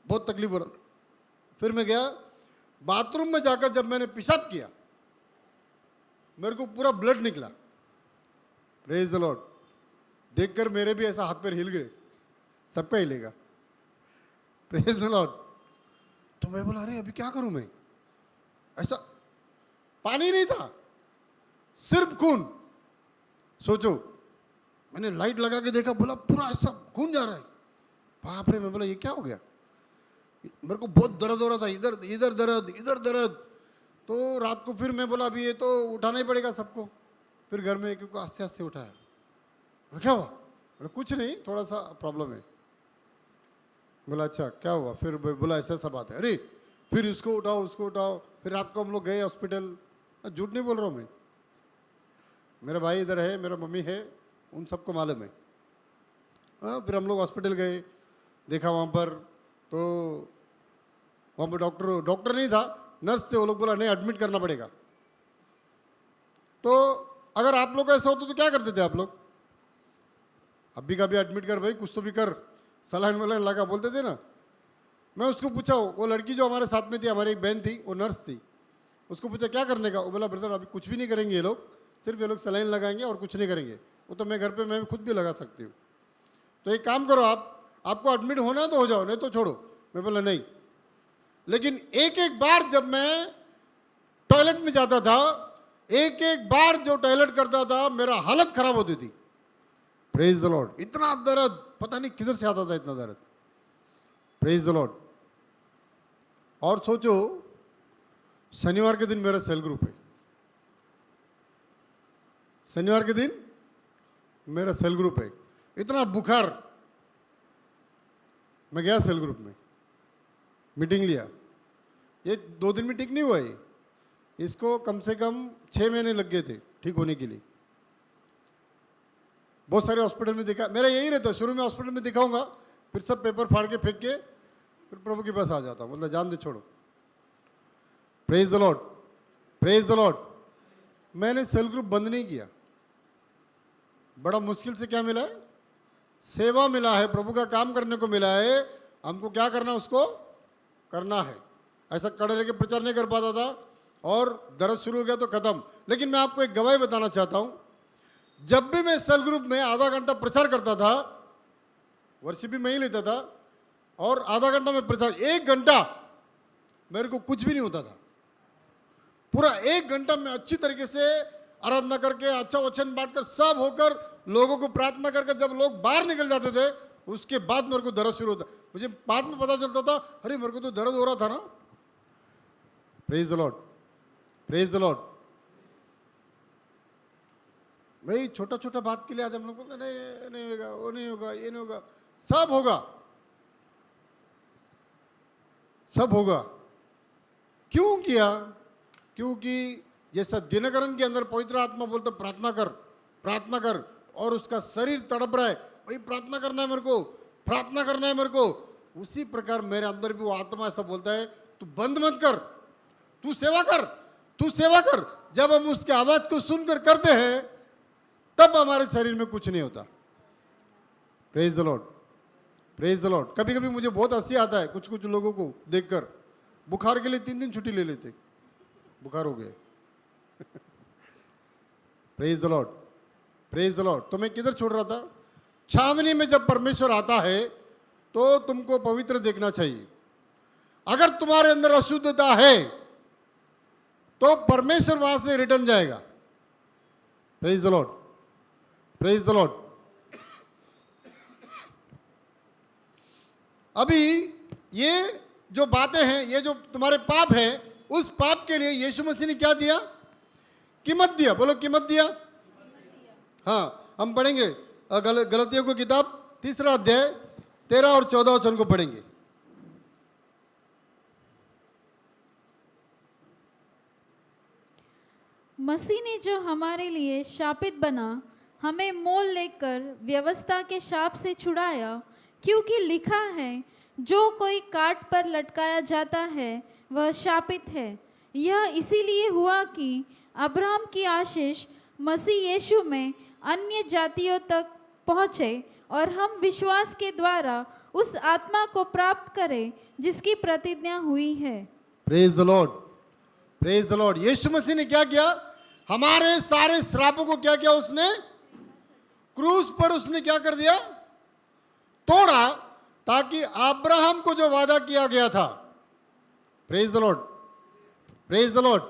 बहुत तकलीफ हो रहा था। फिर मैं गया बाथरूम में, जाकर जब मैंने पेशाब किया मेरे को पूरा ब्लड निकला। Praise the Lord. देखकर मेरे भी ऐसा हाथ पैर हिल गए, सबका हिलेगा। Praise the Lord. तो मैं बोला अरे अभी क्या करूं मैं, ऐसा पानी नहीं था, सिर्फ खून। सोचो, मैंने लाइट लगा के देखा, बोला पूरा ऐसा खून जा रहा है। बाप रे, मैं बोला ये क्या हो गया। मेरे को बहुत दर्द हो रहा था, इधर इधर दर्द, इधर दर्द। तो रात को फिर मैं बोला अभी ये तो उठाना ही पड़ेगा सबको। फिर घर में एक को आस्ते आस्ते उठाया। क्या हुआ? बोला कुछ नहीं, थोड़ा सा प्रॉब्लम है। बोला अच्छा क्या हुआ? फिर बोला ऐसा सब बात है। अरे फिर इसको उठाओ, उसको उठाओ। फिर रात को हम लोग गए हॉस्पिटल। झूठ नहीं बोल रहा हूँ मैं, मेरा भाई इधर है, मेरा मम्मी है, उन सबको मालूम है। फिर हम लोग हॉस्पिटल गए, देखा वहाँ पर, तो वहाँ पर डॉक्टर नहीं था, नर्स थे। वो लोग बोला नहीं एडमिट करना पड़ेगा। तो अगर आप लोग ऐसा होता तो क्या करते थे आप लोग? अभी का भी एडमिट कर भाई, कुछ तो भी कर, सलाइन वलाइन लगा, बोलते थे ना। मैं उसको पूछा, वो लड़की जो हमारे साथ में थी, हमारी एक बहन थी, वो नर्स थी, उसको पूछा क्या करने का। वो बोला ब्रदर अभी कुछ भी नहीं करेंगे ये लोग, सिर्फ ये लोग सलाइन लगाएंगे और कुछ नहीं करेंगे। वो तो मैं घर पे मैं खुद भी लगा सकती हूँ। तो एक काम करो, आपको एडमिट होना है तो हो जाओ, नहीं तो छोड़ो। मैं बोला नहीं। लेकिन एक एक बार जब मैं टॉयलेट में जाता था, एक एक बार जो टॉयलेट करता था, मेरा हालत खराब होती थी। Praise the Lord. इतना दर्द, पता नहीं किधर से आता था इतना दर्द। Praise the Lord. और सोचो, शनिवार के दिन मेरा सेल ग्रुप है, शनिवार के दिन मेरा सेल ग्रुप है। इतना बुखार, मैं गया सेल ग्रुप में, मीटिंग लिया। ये 2 दिन में ठीक नहीं हुआ ये, इसको कम से कम 6 महीने लग गए थे ठीक होने के लिए। बहुत सारे हॉस्पिटल में दिखा, मेरा यही रहता है, शुरू में हॉस्पिटल में दिखाऊंगा, फिर सब पेपर फाड़ के फेंक के फिर प्रभु के पास आ जाता हूं, मतलब जान दे छोड़ो। Praise the lord, praise the Lord. मैंने सेल ग्रुप बंद नहीं किया, बड़ा मुश्किल से क्या मिला है, सेवा मिला है, प्रभु का काम करने को मिला है, हमको क्या करना उसको करना है। ऐसा कड़े रह के प्रचार नहीं कर पाता था और दर्द शुरू हो गया तो खत्म। लेकिन मैं आपको एक गवाही बताना चाहता हूं, जब भी मैं सेल ग्रुप में आधा घंटा प्रचार करता था, वर्षी भी मैं ही लेता था, और आधा घंटा में प्रचार, 1 घंटा मेरे को कुछ भी नहीं होता था। पूरा 1 घंटा में अच्छी तरीके से आराधना करके, अच्छा वचन बांटकर, सब होकर, लोगों को प्रार्थना करके जब लोग बाहर निकल जाते थे, उसके बाद मेरे को दर्द शुरू होता। मुझे बाद में पता चलता था, अरे मेरे को तो दर्द हो रहा था ना। Praise the lord, praise the Lord. भाई छोटा छोटा बात के लिए आज हम लोग बोलते नहीं, नहीं होगा, वो नहीं होगा, ये नहीं होगा। सब होगा, सब होगा। क्यों किया? क्योंकि जैसा दिनकरन के अंदर पवित्र आत्मा बोलता प्रार्थना कर, प्रार्थना कर, और उसका शरीर तड़प रहा है, भाई प्रार्थना करना है मेरे को, प्रार्थना करना है मेरे को, उसी प्रकार मेरे अंदर भी वो आत्मा ऐसा बोलता है, तू बंद मत कर, तू सेवा कर, तू सेवा कर। जब हम उसके आवाज को सुनकर करते हैं तब हमारे शरीर में कुछ नहीं होता। Praise the lord, praise the Lord. कभी कभी मुझे बहुत हंसी आता है कुछ कुछ लोगों को देखकर, बुखार के लिए 3 दिन छुट्टी ले लेते, बुखार हो गए। Praise the lord, praise the Lord. तो मैं किधर छोड़ रहा था? छावनी में जब परमेश्वर आता है तो तुमको पवित्र देखना चाहिए। अगर तुम्हारे अंदर अशुद्धता है तो परमेश्वर वहां से रिटर्न जाएगा। Praise the lord, praise the Lord. अभी ये जो बातें हैं, ये जो तुम्हारे पाप है, उस पाप के लिए यीशु मसीह ने क्या दिया? कीमत दिया। बोलो कीमत दिया। हाँ, हम पढ़ेंगे गलतियों की किताब 3 अध्याय 13 और 14 वचन को पढ़ेंगे। मसीह ने जो हमारे लिए शापित बना, हमें मोल लेकर व्यवस्था के शाप से छुड़ाया, क्योंकि लिखा है, जो कोई काट पर लटकाया जाता है वह शापित है। यह इसीलिए हुआ कि अब्राहम की आशीष मसीह यीशु में अन्य जातियों तक पहुँचे और हम विश्वास के द्वारा उस आत्मा को प्राप्त करें जिसकी प्रतिज्ञा हुई है। Praise the lord, praise the lord. यीशु मसीह ने क्या किया? हमारे सारे श्रापों को क्या किया? उसने क्रूस पर उसने क्या कर दिया? तोड़ा, ताकि अब्राहम को जो वादा किया गया था, praise the lord, praise the Lord,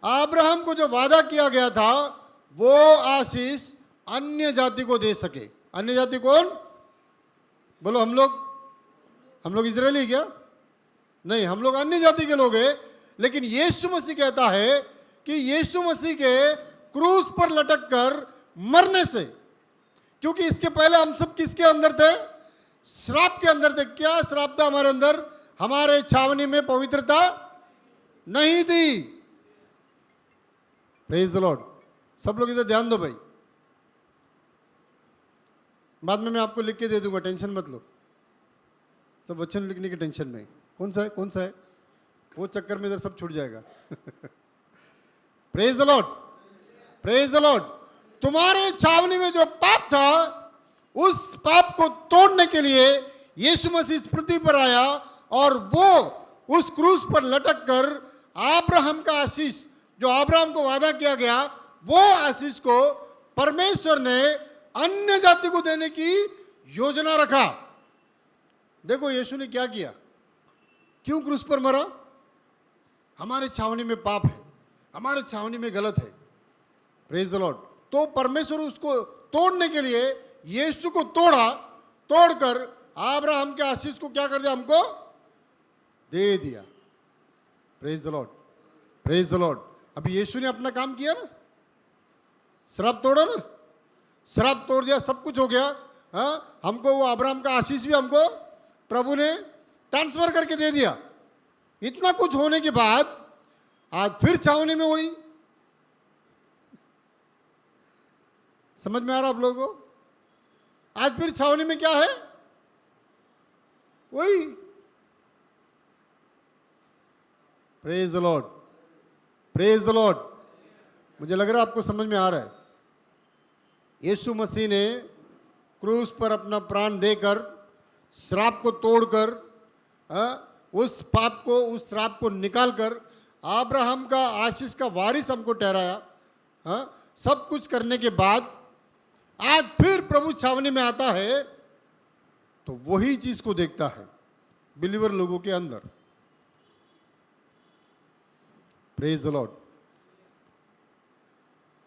Abraham को जो वादा किया गया था वो आशीष अन्य जाति को दे सके। अन्य जाति कौन? बोलो हम लोग इजरायली क्या? नहीं, हम लोग अन्य जाति के लोग हैं। लेकिन यीशु मसीह कहता है कि यीशु मसीह के क्रूस पर लटक कर मरने से, क्योंकि इसके पहले हम सब किसके अंदर थे? श्राप के अंदर थे। क्या श्राप था हमारे अंदर? हमारे छावनी में पवित्रता नहीं थी। Praise the Lord. सब लोग इधर ध्यान दो भाई, बाद में मैं आपको लिख के दे दूंगा, टेंशन मत लो। सब वचन लिखने की टेंशन में कौन सा है, कौन सा है, वो चक्कर में इधर सब छूट जाएगा। Praise the lord, praise the Lord. तुम्हारे छावनी में जो पाप था, उस पाप को तोड़ने के लिए यीशु मसीह इस पृथ्वी पर आया और वो उस क्रूस पर लटक कर अब्राहम का आशीष, जो अब्राहम को वादा किया गया, वो आशीष को परमेश्वर ने अन्य जाति को देने की योजना रखा। देखो यीशु ने क्या किया, क्यों क्रूस पर मरा? हमारे छावनी में पाप है, हमारे छावनी में गलत है। Praise the Lord. तो परमेश्वर उसको तोड़ने के लिए यीशु को तोड़ा, तोड़कर अब्राहम के आशीष को क्या कर दिया? हमको दे दिया। Praise the lord, praise the Lord. अभी यीशु ने अपना काम किया ना, श्राप तोड़ा ना, श्राप तोड़ दिया, सब कुछ हो गया। हाँ, हमको वो अब्राहम का आशीष भी हमको प्रभु ने ट्रांसफर करके दे दिया। इतना कुछ होने के बाद आज फिर छावनी में वही। समझ में आ रहा आप लोगों को? आज फिर छावनी में क्या है? वही। Praise the lord, praise the Lord. मुझे लग रहा है आपको समझ में आ रहा है। यीशु मसीह ने क्रूस पर अपना प्राण देकर, श्राप को तोड़कर, उस पाप को, उस श्राप को निकालकर अब्राहम का आशीष का वारिस हमको ठहराया। सब कुछ करने के बाद आज फिर प्रभु छावनी में आता है तो वही चीज को देखता है बिलीवर लोगों के अंदर। Praise the Lord.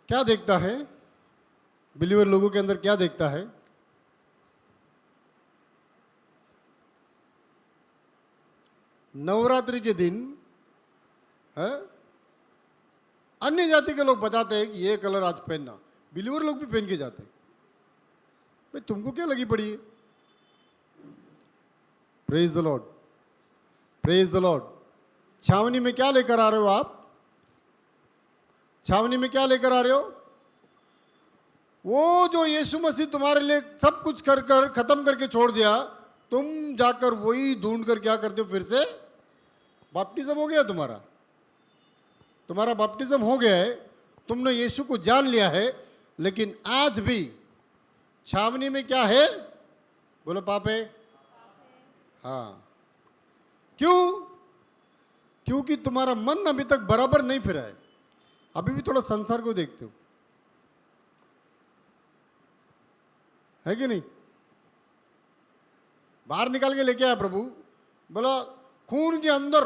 क्या देखता है बिलीवर लोगों के अंदर? क्या देखता है? नवरात्रि के दिन है, अन्य जाति के लोग बताते हैं कि ये कलर आज पहनना, बिलीवर लोग भी पहन के जाते हैं। भाई तुमको क्या लगी पड़ी है? Praise the lord, praise the Lord. छावनी में क्या लेकर आ रहे हो आप? छावनी में क्या लेकर आ रहे हो? वो जो यीशु मसीह तुम्हारे लिए सब कुछ कर कर खत्म करके छोड़ दिया, तुम जाकर वही ढूंढ कर क्या करते हो? फिर से बपटिज्म हो गया तुम्हारा, तुम्हारा बपटिज्म हो गया है, तुमने यीशु को जान लिया है, लेकिन आज भी छावनी में क्या है? बोलो पाप है। हाँ, क्यों? क्योंकि तुम्हारा मन अभी तक बराबर नहीं फिरा है, अभी भी थोड़ा संसार को देखते हो, है कि नहीं? बाहर निकाल के लेके आया प्रभु, बोला खून के अंदर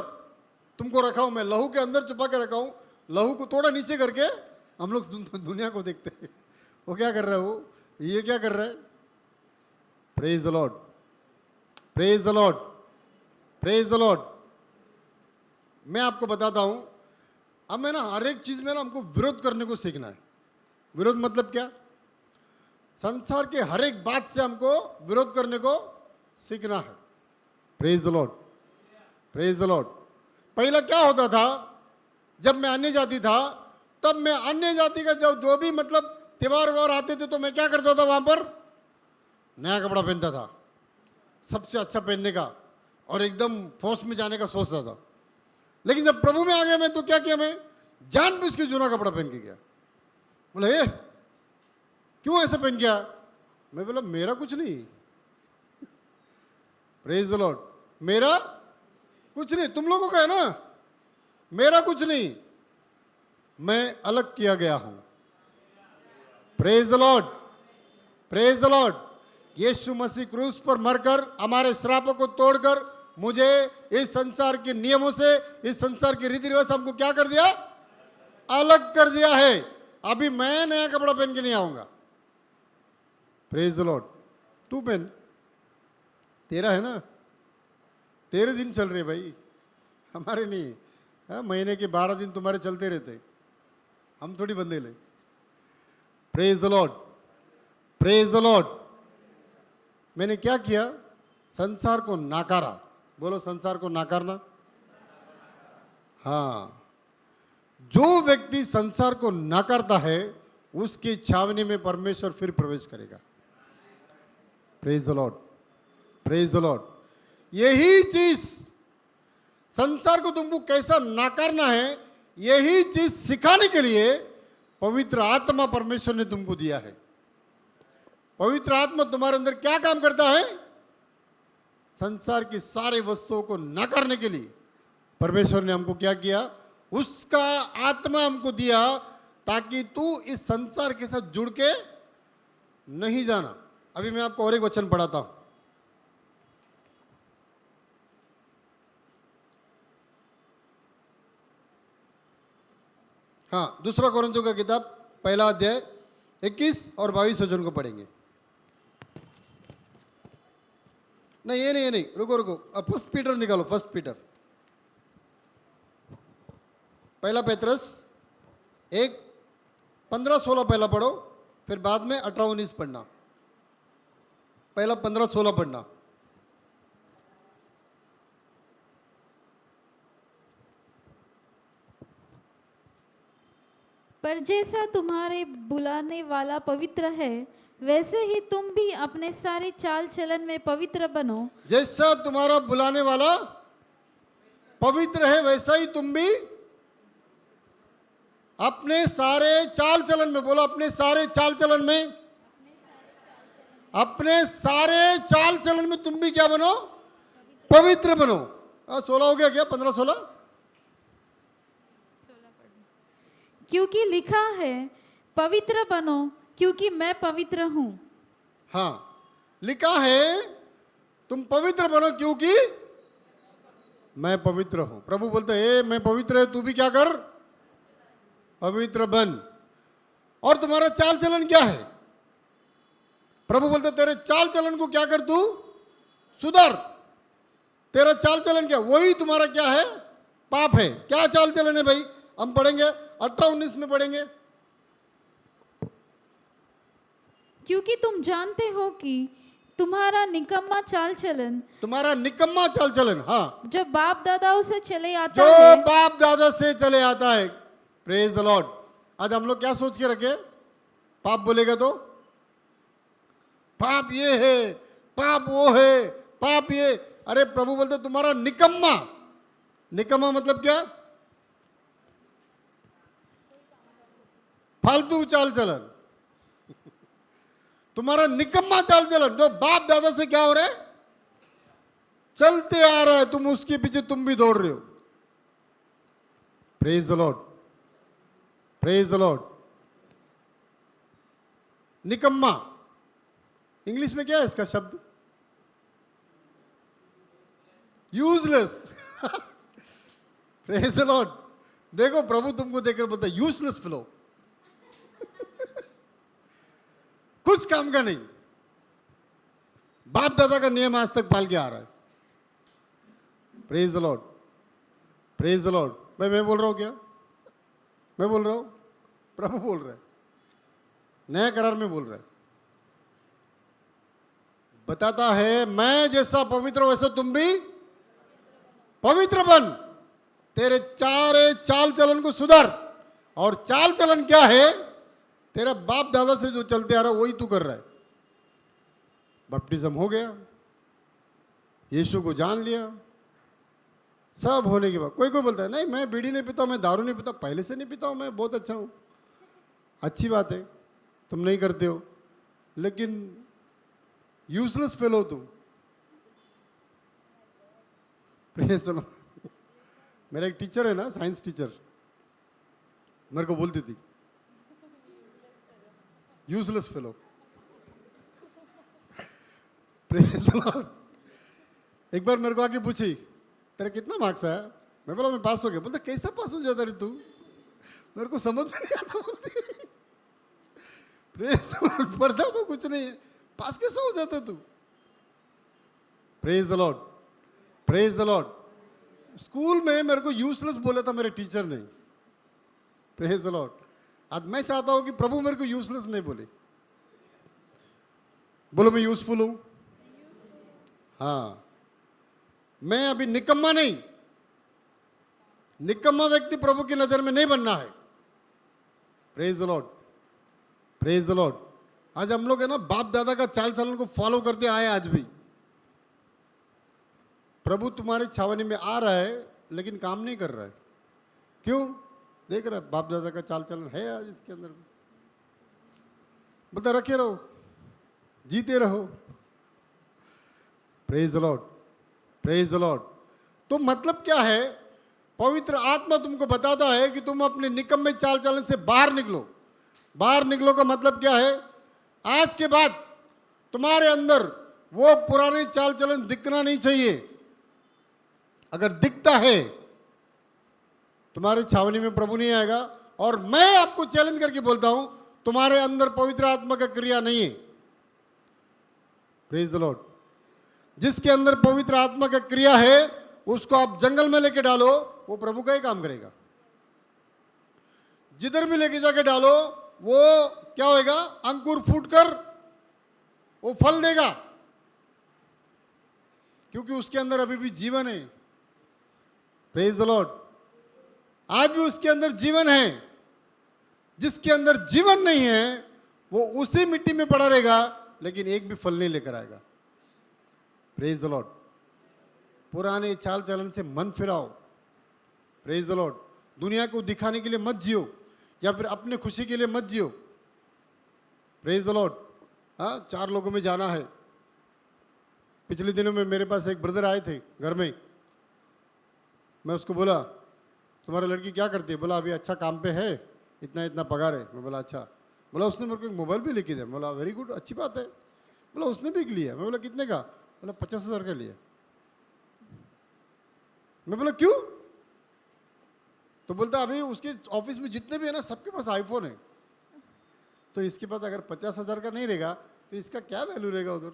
तुमको रखा हूं मैं, लहू के अंदर छुपा के रखा हूं। लहू को थोड़ा नीचे करके हम लोग दुनिया को देखते हैं, वो क्या कर रहा है, वो ये क्या कर रहा है? Praise the lord, praise the lord, praise the Lord. मैं आपको बताता हूं, अब मैं ना हर एक चीज में ना हमको विरोध करने को सीखना है। विरोध मतलब क्या? संसार के हर एक बात से हमको विरोध करने को सीखना है। Praise the lord, praise the Lord. पहला क्या होता था, जब मैं अन्य जाति था, तब मैं अन्य जाति का जो भी मतलब त्योहार व्योहार आते थे तो मैं क्या करता था? वहां पर नया कपड़ा पहनता था, सबसे अच्छा पहनने का, और एकदम फोर्स में जाने का सोचता था। लेकिन जब प्रभु में आ गया मैं, तो क्या किया? मैं जानबूझ के जूना कपड़ा पहन के गया। बोले ए क्यों ऐसा पहन गया? मैं बोला मेरा कुछ नहीं। Praise the Lord. मेरा कुछ नहीं, तुम लोगों का है ना, मेरा कुछ नहीं, मैं अलग किया गया हूं। Praise the lord, praise the lord. यीशु मसीह क्रूस पर मरकर हमारे श्रापों को तोड़कर मुझे इस संसार के नियमों से, इस संसार के रीति रिवाज से हमको क्या कर दिया? अलग कर दिया है। अभी मैं नया कपड़ा पहन के नहीं आऊंगा। Praise the Lord. तू पहन, तेरा है ना, तेरे दिन चल रहे भाई, हमारे नहीं। हाँ, महीने के 12 दिन तुम्हारे चलते रहते, हम थोड़ी बंदे ले। Praise the lord, praise the Lord. मैंने क्या किया? संसार को नाकारा। बोलो संसार को नाकारना। हाँ, जो व्यक्ति संसार को नाकारता है उसकी छावनी में परमेश्वर फिर प्रवेश करेगा। Praise the lord, praise the Lord. यही चीज, संसार को तुमको कैसा नाकारना है, यही चीज सिखाने के लिए पवित्र आत्मा परमेश्वर ने तुमको दिया है। पवित्र आत्मा तुम्हारे अंदर क्या काम करता है? संसार की सारे वस्तुओं को नकारने के लिए परमेश्वर ने हमको क्या किया? उसका आत्मा हमको दिया, ताकि तू इस संसार के साथ जुड़ के नहीं जाना। अभी मैं आपको और एक वचन पढ़ाता हूं। हाँ, दूसरा कोरिन्थियों का किताब पहला अध्याय 21 और 22 वचन को पढ़ेंगे। नहीं ये नहीं, ये नहीं, रुको रुको, फर्स्ट पीटर निकालो, फर्स्ट पीटर, पहला पेत्रस 1:15-16 पहला पढ़ो, फिर बाद में 18-19 पढ़ना। पहला 15-16 पढ़ना। पर जैसा तुम्हारे बुलाने वाला पवित्र है, वैसे ही तुम भी अपने सारे चाल चलन में पवित्र बनो। जैसा तुम्हारा बुलाने वाला पवित्र है वैसा ही तुम भी अपने सारे चाल चलन में, बोलो अपने सारे चाल चलन में, अपने सारे चाल चलन में तुम भी क्या बनो? पवित्र बनो। 16 हो गया क्या? 15 16। क्योंकि लिखा है, पवित्र बनो क्योंकि मैं पवित्र हूं। हाँ, लिखा है तुम पवित्र बनो क्योंकि मैं पवित्र हूं। प्रभु बोलते हैं मैं पवित्र है, तू भी क्या कर? पवित्र बन। और तुम्हारा चाल चलन क्या है? प्रभु बोलते तेरे चाल चलन को क्या कर? तू सुधर। तेरा चाल चलन क्या? वही तुम्हारा क्या है? पाप है। क्या चाल चलन है भाई? हम पढ़ेंगे 18-19 में पढ़ेंगे। क्योंकि तुम जानते हो कि तुम्हारा निकम्मा चाल चलन, तुम्हारा निकम्मा चाल चलन, हाँ, जो बाप दादाओं से चले आता जो है, बाप दादा से चले आता है। Praise the Lord. आज हम लोग क्या सोच के रखे? पाप बोलेगा तो पाप ये है, पाप वो है, पाप ये। अरे प्रभु बोलते तुम्हारा निकम्मा, निकम्मा मतलब क्या? फालतू चाल चलन। तुम्हारा निकम्मा चाल चलन जो बाप दादा से क्या हो रहा है? चलते आ रहा है, तुम उसके पीछे तुम भी दौड़ रहे हो। Praise the lord, praise the Lord. निकम्मा इंग्लिश में क्या है इसका शब्द? यूजलेस। Praise the Lord. देखो प्रभु तुमको देखकर बोलता है यूजलेस फेलो। कुछ काम का नहीं। बाप दादा का नियम आज तक पाल के आ रहा है। Praise the lord, praise the Lord. मैं बोल रहा हूं क्या? मैं बोल रहा हूं? प्रभु बोल रहा है, नया करार में बोल रहा है। बताता है मैं जैसा पवित्र वैसे तुम भी पवित्र बन। तेरे चारे चाल चलन को सुधार। और चाल चलन क्या है? तेरा बाप दादा से जो चलते आ रहा वही तू कर रहा है। बपटिज्म हो गया, यीशु को जान लिया, सब होने के बाद कोई कोई बोलता है नहीं मैं बीड़ी नहीं पीता, मैं दारू नहीं पीता, पहले से नहीं पीता हूं, मैं बहुत अच्छा हूं। अच्छी बात है, तुम नहीं करते हो, लेकिन यूजलेस फेल हो तुम। Praise the Lord. मेरा एक टीचर है ना, साइंस टीचर, मेरे को बोलती थी useless fellow. Praise the Lord. एक बार मेरे को आके पूछी तेरा कितना मार्क्स आया? मैं बोला मैं पास हो गया। बोलता कैसा पास हो जाता रे तू? मेरे को समझ में नहीं आता। बोलती प्रेज द लॉर्ड, पढ़ता तो कुछ नहीं है, पास कैसा हो जाता तू? Praise the lord, praise the Lord. School में मेरे को यूजलेस बोला था मेरे टीचर ने। Praise the Lord. आज मैं चाहता हूं कि प्रभु मेरे को यूजलेस नहीं बोले। बोलो मैं यूजफुल हूं। हाँ, मैं अभी निकम्मा नहीं। निकम्मा व्यक्ति प्रभु की नजर में नहीं बनना है। Praise the lord, praise the Lord. आज हम लोग है ना बाप दादा का चाल चलन को फॉलो करते आए। आज भी प्रभु तुम्हारी छावनी में आ रहा है लेकिन काम नहीं कर रहा है। क्यों? देख रहा है बाप दादा का चाल चलन है आज इसके अंदर। बता रखे रहो, जीते रहो। Praise the lord, praise the Lord. तो मतलब क्या है? पवित्र आत्मा तुमको बताता है कि तुम अपने निकम्मे चाल चलन से बाहर निकलो। बाहर निकलो का मतलब क्या है? आज के बाद तुम्हारे अंदर वो पुराने चाल चलन दिखना नहीं चाहिए। अगर दिखता है तुम्हारी छावनी में प्रभु नहीं आएगा। और मैं आपको चैलेंज करके बोलता हूं तुम्हारे अंदर पवित्र आत्मा का क्रिया नहीं है। Praise the Lord. जिसके अंदर पवित्र आत्मा का क्रिया है उसको आप जंगल में लेके डालो, वो प्रभु का ही काम करेगा। जिधर भी लेके जाके डालो वो क्या होएगा? अंकुर फूटकर वो फल देगा, क्योंकि उसके अंदर अभी भी जीवन है। Praise the Lord. आज भी उसके अंदर जीवन है। जिसके अंदर जीवन नहीं है वो उसी मिट्टी में पड़ा रहेगा, लेकिन एक भी फल नहीं लेकर आएगा। Praise the Lord. पुराने चाल चलन से मन फिराओ। Praise the Lord. दुनिया को दिखाने के लिए मत जियो, या फिर अपने खुशी के लिए मत जियो। Praise the Lord. हाँ, 4 लोगों में जाना है। पिछले दिनों में मेरे पास एक ब्रदर आए थे घर में। मैं उसको बोला, तुम्हारी लड़की क्या करती है? बोला, अभी अच्छा काम पे है, इतना इतना पगार है। मैं बोला, अच्छा। बोला, उसने मेरे को एक मोबाइल भी लेके दिया। बोला, वेरी गुड, अच्छी बात है। बोला, उसने भी लिया। मैं बोला, कितने का? बोला, 50,000 का लिया। मैं बोला, क्यों? तो बोलता, अभी उसके ऑफिस में जितने भी है ना, सबके पास आईफोन है, तो इसके पास अगर 50,000 का नहीं रहेगा तो इसका क्या वैल्यू रहेगा उधर।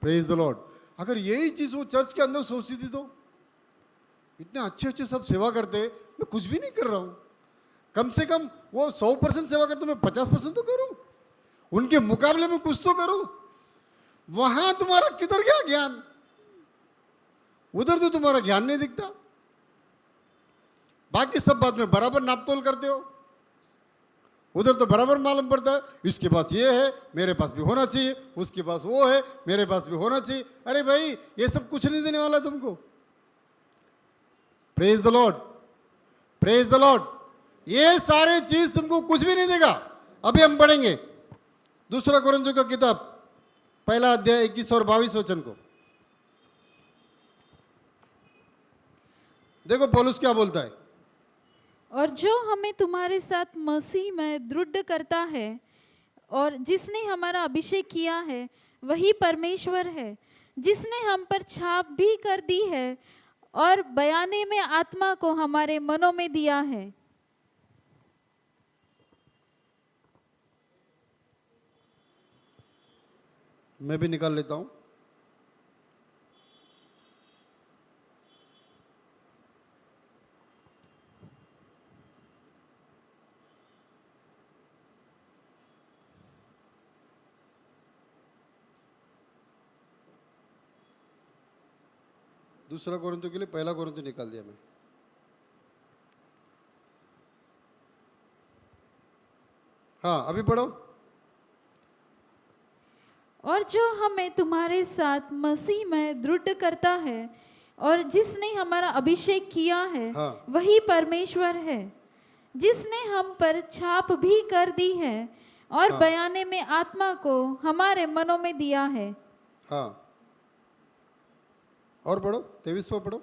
Praise the Lord. अगर यही चीज वो चर्च के अंदर सोचती थी तो इतने अच्छे अच्छे सब सेवा करते, मैं कुछ भी नहीं कर रहा हूं, कम से कम वो 100% सेवा करते, मैं 50% तो करूं, उनके मुकाबले में कुछ तो करूं। वहां तुम्हारा किधर गया ज्ञान? उधर तो तुम्हारा ज्ञान नहीं दिखता। बाकी सब बात में बराबर नापतोल करते हो, उधर तो बराबर मालूम पड़ता है, इसके पास ये है, मेरे पास भी होना चाहिए, उसके पास वो है, मेरे पास भी होना चाहिए। अरे भाई, ये सब कुछ नहीं देने वाला तुमको। Praise the lord. Praise the Lord. ये सारे चीज तुमको कुछ भी नहीं देगा। अभी हम पढ़ेंगे 2 कोरिन्थियों का किताब 1 अध्याय 21 और 22 वचन को। देखो पौलुस क्या बोलता है। और जो हमें तुम्हारे साथ मसीह में दृढ़ करता है और जिसने हमारा अभिषेक किया है वही परमेश्वर है, जिसने हम पर छाप भी कर दी है और बयाने में आत्मा को हमारे मनों में दिया है। मैं भी निकाल लेता हूं। दूसरा कोरिन्थियों के लिए 1 कोरिन्थियों निकाल दिया मैं। हाँ, अभी पढ़ो। और जो हमें तुम्हारे साथ मसीह में दृढ़ करता है और जिसने हमारा अभिषेक किया है हाँ। वही परमेश्वर है, जिसने हम पर छाप भी कर दी है और हाँ। बयाने में आत्मा को हमारे मनों में दिया है। हाँ, और पढ़ो, 23वां पढ़ो।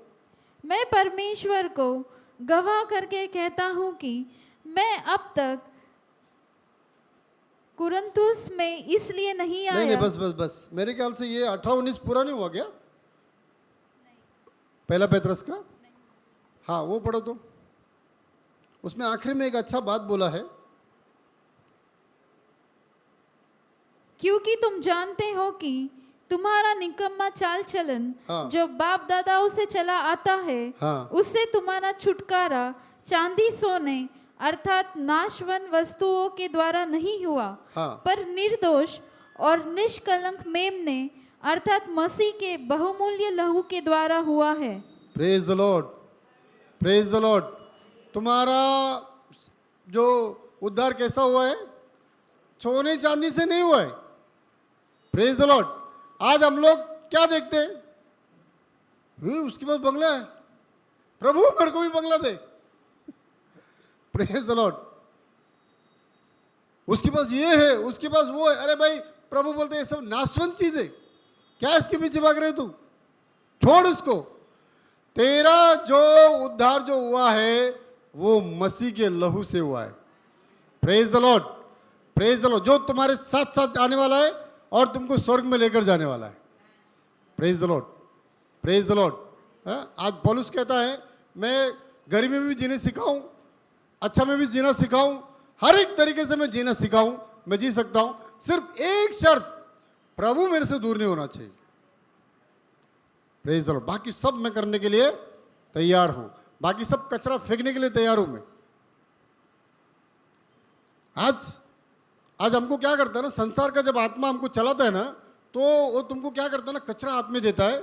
मैं परमेश्वर को गवाह करके कहता हूँ कि मैं अब तक कुरिन्थुस में इसलिए नहीं आया। नहीं, बस मेरे ख्याल से ये 18-19 पूरा नहीं हुआ क्या? 1 पेत्रस का? हाँ, वो पढ़ो तो। उसमें आखिरी में एक अच्छा बात बोला है। क्योंकि तुम जानते हो कि तुम्हारा निकम्मा चाल चलन हाँ। जो बाप दादाओं से चला आता है, हाँ। उससे तुम्हारा छुटकारा चांदी सोने अर्थात नाशवान वस्तुओं के द्वारा नहीं हुआ, हाँ। पर निर्दोष और निष्कलंक मेमने अर्थात मसीह के बहुमूल्य लहू के द्वारा हुआ है। Praise the lord. Praise the Lord. तुम्हारा जो उद्धार कैसा हुआ है? सोने चांदी से नहीं हुआ है। Praise the Lord. आज हम लोग क्या देखते हैं? उसके पास बंगला है, प्रभु मेरे को भी बंगला दे। Praise the lord. उसके पास ये है, उसके पास वो है। अरे भाई, प्रभु बोलते हैं ये सब नाशवंत चीज है, क्या इसके पीछे भाग रहे तू? छोड़ इसको। तेरा जो उद्धार जो हुआ है वो मसीह के लहू से हुआ है। Praise the lord. Praise the Lord. जो तुम्हारे साथ साथ आने वाला है और तुमको स्वर्ग में लेकर जाने वाला है। Praise the lord. Praise the Lord. आज पौलुस कहता है मैं गरीबी में भी जीने सिखाऊं, अच्छा में भी जीना सिखाऊं, हर एक तरीके से मैं जीना सिखाऊं, मैं जी सकता हूं। सिर्फ एक शर्त, प्रभु मेरे से दूर नहीं होना चाहिए। Praise the Lord. बाकी सब मैं करने के लिए तैयार हूं, बाकी सब कचरा फेंकने के लिए तैयार हूं मैं। आज हमको क्या करता है ना, संसार का जब आत्मा हमको चलाता है ना, तो वो तुमको क्या करता है ना, कचरा हाथ में देता है,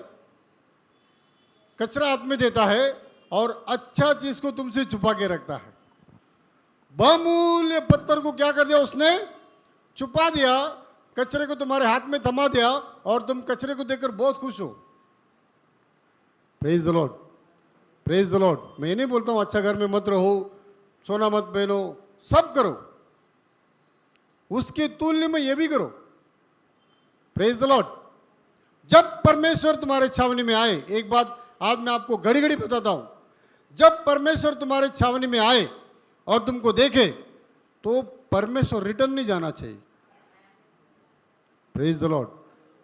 कचरा हाथ में देता है और अच्छा चीज को तुमसे छुपा के रखता है। बहुमूल्य पत्थर को क्या कर दिया उसने? छुपा दिया, कचरे को तुम्हारे हाथ में थमा दिया और तुम कचरे को देखकर बहुत खुश हो। Praise the lord, praise the Lord. मैं ये नहीं बोलता हूं अच्छा घर में मत रहो, सोना मत पहनो, सब करो, उसके तुल्य में ये भी करो। Praise the Lord. जब परमेश्वर तुम्हारे छावनी में आए, एक बात आज मैं आपको घड़ी घड़ी बताता हूं, जब परमेश्वर तुम्हारे छावनी में आए और तुमको देखे तो परमेश्वर रिटर्न नहीं जाना चाहिए। Praise the Lord.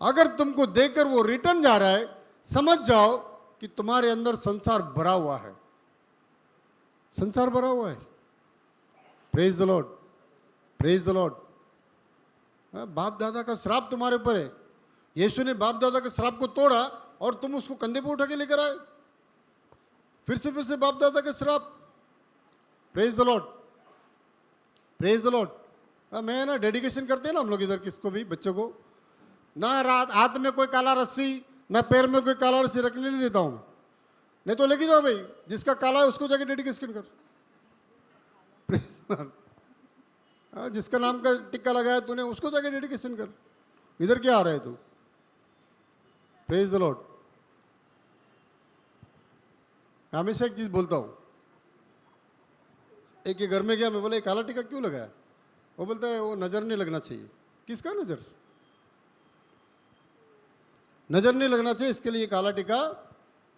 अगर तुमको देखकर वो रिटर्न जा रहा है, समझ जाओ कि तुम्हारे अंदर संसार भरा हुआ है, संसार भरा हुआ है। Praise the lord, praise the Lord. बाप दादा का श्राप तुम्हारे ऊपर है। यीशु ने बाप दादा के श्राप को तोड़ा और तुम उसको कंधे पे उठा के लेकर आए, फिर से बाप दादा का श्राप। Praise the lord, praise the Lord. मैं ना डेडिकेशन करते हैं ना हम लोग इधर, किसको भी बच्चों को ना रात हाथ में कोई काला रस्सी ना पैर में कोई काला रस्सी रखने नहीं देता हूं। नहीं तो लेके जाओ भाई, जिसका काला है उसको जाके डेडिकेशन कर। Praise the Lord. जिसका नाम का टिक्का लगाया तूने उसको जाके डेडिकेशन कर। इधर क्या आ रहा है तू? Praise the Lord. हमेशा एक चीज बोलता हूं, एक के घर में गया, मैं बोला ये काला टिक्का क्यों लगाया? वो बोलता है वो नजर नहीं लगना चाहिए। किसका नजर? नजर नहीं लगना चाहिए, इसके लिए काला टिक्का।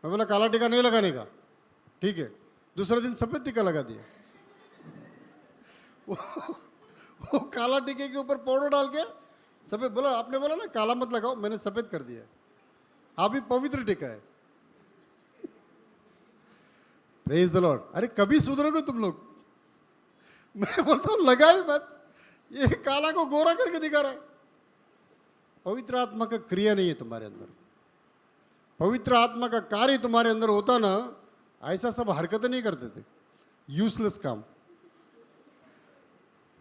मैं बोला काला टिक्का नहीं लगाने का, ठीक है। दूसरे दिन सफेद टिक्का लगा दिया। वो काला टिक्के के ऊपर पाउडर डाल के सफेद, बोला आपने बोला ना काला मत लगाओ, मैंने सफेद कर दिया। अभी पवित्र टिक्का है। Praise the Lord. अरे कभी सुधरोगे तुम लोग? मैं बोलता हूं लगाई मत, ये काला को गोरा करके दिखा रहा है। पवित्र आत्मा का क्रिया नहीं है तुम्हारे अंदर। पवित्र आत्मा का कार्य तुम्हारे अंदर होता ना, ऐसा सब हरकतें नहीं करते थे, यूजलेस काम।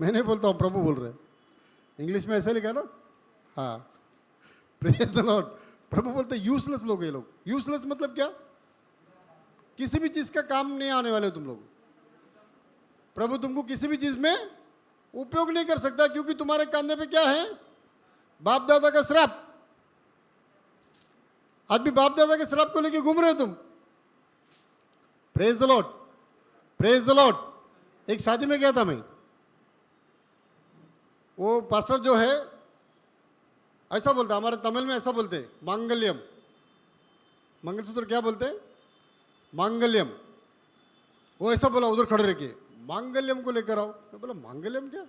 मैं नहीं बोलता हूं, प्रभु बोल रहे हैं। इंग्लिश में ऐसा लिखा ना, हाँ। Praise the lord. प्रभु बोलते यूजलेस लोग, ये लोग। यूजलेस मतलब क्या? किसी भी चीज का काम नहीं आने वाले तुम लोग। प्रभु तुमको किसी भी चीज में उपयोग नहीं कर सकता, क्योंकि तुम्हारे कंधे पे क्या है? बाप दादा का श्राप। आज भी बाप दादा के श्राप को लेके घूम रहे हो तुम। Praise the lord, praise the Lord. एक शादी में गया था मैं, वो पास्टर जो है ऐसा बोलता, हमारे तमिल में ऐसा बोलते मांगल्यम। मंगलसूत्र क्या बोलते हैं? मांगल्यम। वो ऐसा बोला उधर खड़े रह के, मांगल्यम को लेकर आओ। मैं बोला मांगल्यम क्या?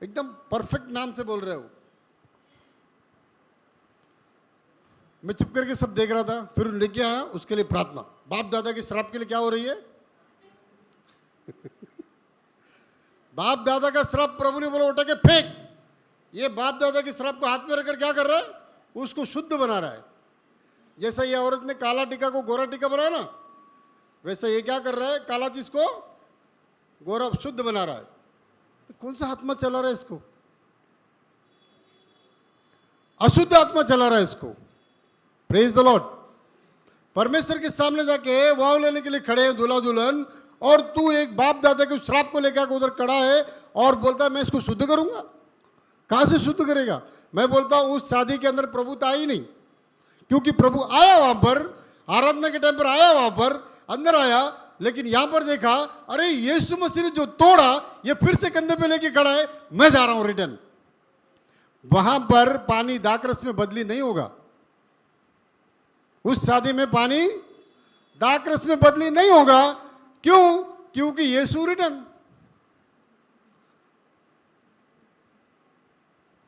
एकदम परफेक्ट नाम से बोल रहे हो। मैं चुप करके सब देख रहा था, फिर लेके आया उसके लिए प्रार्थना। बाप दादा के श्राप के लिए क्या हो रही है? बाप दादा का श्राप प्रभु ने बोला उठा के फेंक। ये बाप दादा के श्राप को हाथ में रखकर क्या कर रहा है? उसको शुद्ध बना रहा है। जैसा ये औरत ने काला टीका को गोरा टीका बनाया ना, वैसे ये क्या कर रहा है? काला चीज को गोरा शुद्ध बना रहा है। कौन सा आत्मा चला रहा है इसको? अशुद्ध आत्मा चला रहा है इसको। Praise the Lord. परमेश्वर के सामने जाके वाव लेने के लिए खड़े हैं दूल्हा दुल्हन, और तू एक बाप दादा के श्राप को लेकर उधर खड़ा है और बोलता है मैं इसको शुद्ध करूंगा। कहां से शुद्ध करेगा? मैं बोलता हूं उस शादी के अंदर प्रभुता आई नहीं, क्योंकि प्रभु आया वहां पर, आराधना के टाइम पर आया वहां पर, अंदर आया, लेकिन यहां पर देखा अरे यीशु मसीह ने जो तोड़ा ये फिर से कंधे पे लेके खड़ा है, मैं जा रहा हूं रिटर्न। वहां पर पानी दाखरस में बदली नहीं होगा। उस शादी में पानी दाखरस में बदली नहीं होगा। क्यों? क्योंकि यीशु रिटर्न।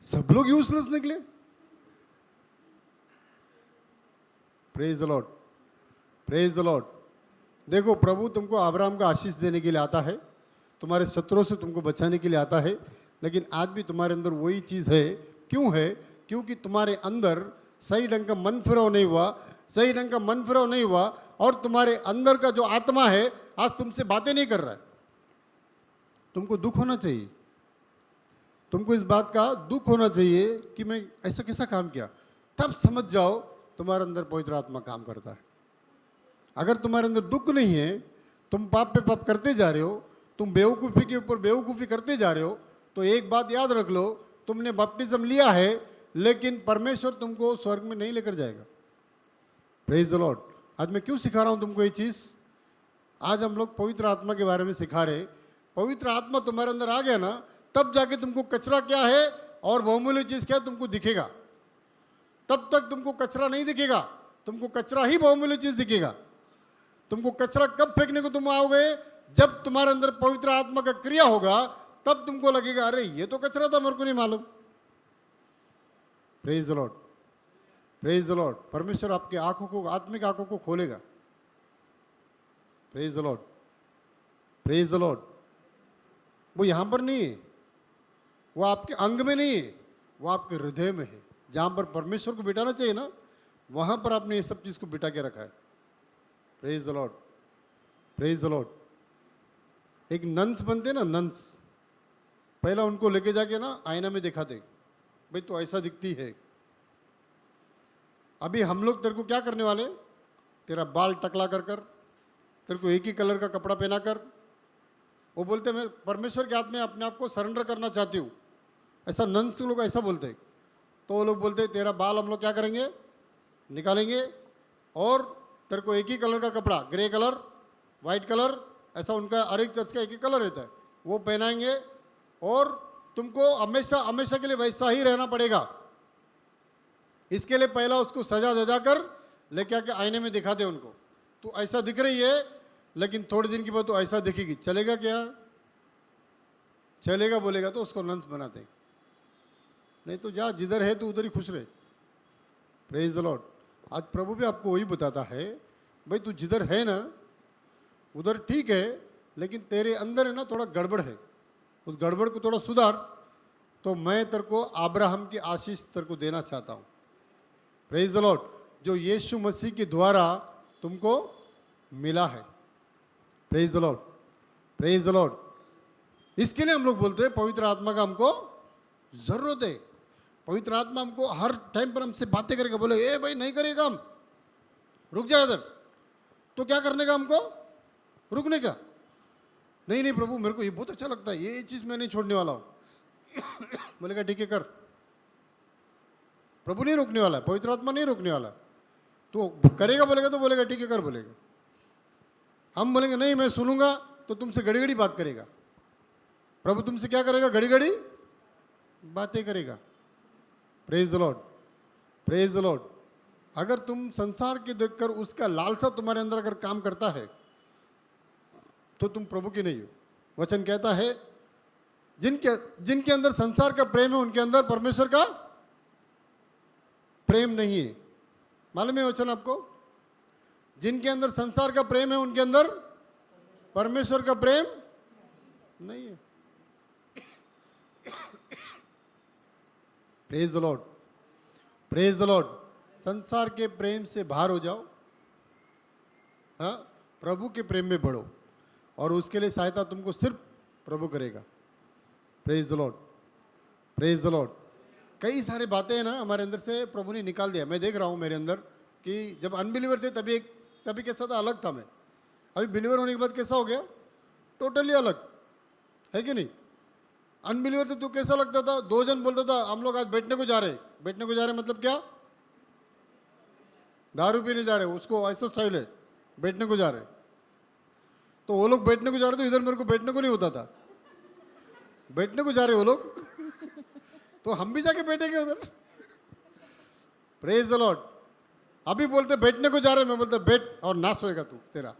सब लोग यूजलेस निकले। Praise the lord, praise the Lord. देखो प्रभु तुमको अब्राहम का आशीष देने के लिए आता है, तुम्हारे शत्रुओं से तुमको बचाने के लिए आता है, लेकिन आज भी तुम्हारे अंदर वही चीज है। क्यों है? क्योंकि तुम्हारे अंदर सही ढंग का मन फिराव नहीं हुआ, सही ढंग का मन फिराव नहीं हुआ, और तुम्हारे अंदर का जो आत्मा है आज तुमसे बातें नहीं कर रहा है। तुमको दुख होना चाहिए, तुमको इस बात का दुख होना चाहिए कि मैं ऐसा कैसा काम किया। तब समझ जाओ तुम्हारे अंदर पवित्र आत्मा काम करता है। अगर तुम्हारे अंदर दुख नहीं है, तुम पाप पे पाप करते जा रहे हो, तुम बेवकूफ़ी के ऊपर बेवकूफ़ी करते जा रहे हो, तो एक बात याद रख लो, तुमने बपटिज्म लिया है लेकिन परमेश्वर तुमको स्वर्ग में नहीं लेकर जाएगा। Praise the Lord. आज मैं क्यों सिखा रहा हूं तुमको ये चीज़? आज हम लोग पवित्र आत्मा के बारे में सिखा रहे। पवित्र आत्मा तुम्हारे अंदर आ गया ना, तब जाके तुमको कचरा क्या है और बहुमूल्य चीज़ क्या है तुमको दिखेगा। तब तक तुमको कचरा नहीं दिखेगा, तुमको कचरा ही बहुमूल्य चीज़ दिखेगा। तुमको कचरा कब फेंकने को तुम आओगे? जब तुम्हारे अंदर पवित्र आत्मा का क्रिया होगा, तब तुमको लगेगा अरे ये तो कचरा था, मेरे को नहीं मालूम। Praise the lord, praise the Lord. परमेश्वर आपके आंखों को, आत्मिक आंखों को खोलेगा। Praise the lord, praise the Lord. वो यहां पर नहीं है, वो आपके अंग में नहीं है, वो आपके हृदय में है। जहां पर परमेश्वर को बिठाना चाहिए ना, वहां पर आपने ये सब चीज को बिठा के रखा है। Praise the lord, praise the Lord. एक नंस बनते ना, नंस, पहला उनको लेके जाके ना आईना में दिखाते, भाई तो ऐसा दिखती है। अभी हम लोग तेरे को क्या करने वाले? तेरा बाल टकला कर कर, तेरे को एक ही कलर का कपड़ा पहना कर, वो बोलते मैं परमेश्वर के हाथ में अपने आप को सरेंडर करना चाहती हूँ। ऐसा नंस लोग ऐसा बोलते। तो वो लोग बोलते तेरा बाल हम लोग क्या करेंगे? निकालेंगे, और तेरे को एक ही कलर का कपड़ा, ग्रे कलर, वाइट कलर, ऐसा उनका हर एक चर्च का एक ही कलर रहता है, वो पहनाएंगे, और तुमको हमेशा हमेशा के लिए वैसा ही रहना पड़ेगा। इसके लिए पहला उसको सजा दजा कर लेके आके आईने में दिखा दे उनको, तो ऐसा दिख रही है, लेकिन थोड़े दिन के बाद तो ऐसा दिखेगी। चलेगा क्या? चलेगा बोलेगा तो उसको नंस बनाते, नहीं तो जा जिधर है तो उधर ही खुश रहे। Praise the Lord. आज प्रभु भी आपको वही बताता है, भाई तू जिधर है ना उधर ठीक है, लेकिन तेरे अंदर है ना थोड़ा गड़बड़ है, उस गड़बड़ को थोड़ा सुधार, तो मैं तेरे को अब्राहम की आशीष तेरे को देना चाहता हूँ। Praise the Lord. जो यीशु मसीह के द्वारा तुमको मिला है। Praise the lord, praise the Lord. इसके लिए हम लोग बोलते हैं पवित्र आत्मा का हमको जरूरत है। पवित्र आत्मा हमको हर टाइम पर हमसे बातें करके बोले ए भाई नहीं करेगा, हम रुक जाए इधर, तो क्या करने का हमको? रुकने का। नहीं नहीं प्रभु मेरे को ये बहुत अच्छा लगता है, ये चीज मैं नहीं छोड़ने वाला हूँ। बोलेगा ठीक है कर। प्रभु नहीं रोकने वाला है, पवित्र आत्मा नहीं रोकने वाला। तो करेगा बोलेगा तो बोलेगा ठीक है कर बोलेगा। हम बोलेंगे नहीं मैं सुनूंगा, तो तुमसे घड़ी घड़ी बात करेगा। प्रभु तुमसे क्या करेगा? घड़ी घड़ी बातें करेगा। Praise the lord, praise the Lord. अगर तुम संसार के देखकर उसका लालसा तुम्हारे अंदर अगर काम करता है, तो तुम प्रभु के नहीं हो। वचन कहता है जिनके अंदर संसार का प्रेम है, उनके अंदर परमेश्वर का प्रेम नहीं है। मालूम है वचन आपको? जिनके अंदर संसार का प्रेम है, उनके अंदर परमेश्वर का प्रेम नहीं है। Praise the lord, praise the Lord. संसार के प्रेम से बाहर हो जाओ, हाँ, प्रभु के प्रेम में बढ़ो, और उसके लिए सहायता तुमको सिर्फ प्रभु करेगा। Praise the lord, praise the Lord. कई सारी बातें हैं ना हमारे अंदर से प्रभु ने निकाल दिया। मैं देख रहा हूँ मेरे अंदर कि जब अनबिलीवर थे तभी कैसा था, अलग था मैं। अभी बिलीवर होने के बाद कैसा हो गया? टोटली अलग है कि नहीं? अनबिलीवर थे तो कैसा लगता था? दो जन बोलता था हम लोग आज बैठने को जा रहे। बैठने को जा रहे मतलब क्या? दारू पीने जा रहे, उसको ऐसा स्टाइल है, बैठने को जा रहे। तो वो लोग बैठने को जा रहे, तो इधर मेरे को बैठने को नहीं होता था। बैठने को जा रहे वो लोग, तो हम भी जाके बैठेंगे उधर। Praise the Lord. अभी बोलते बैठने को जा रहे, मैं बोलता बैठ और नाश होएगा तू तेरा।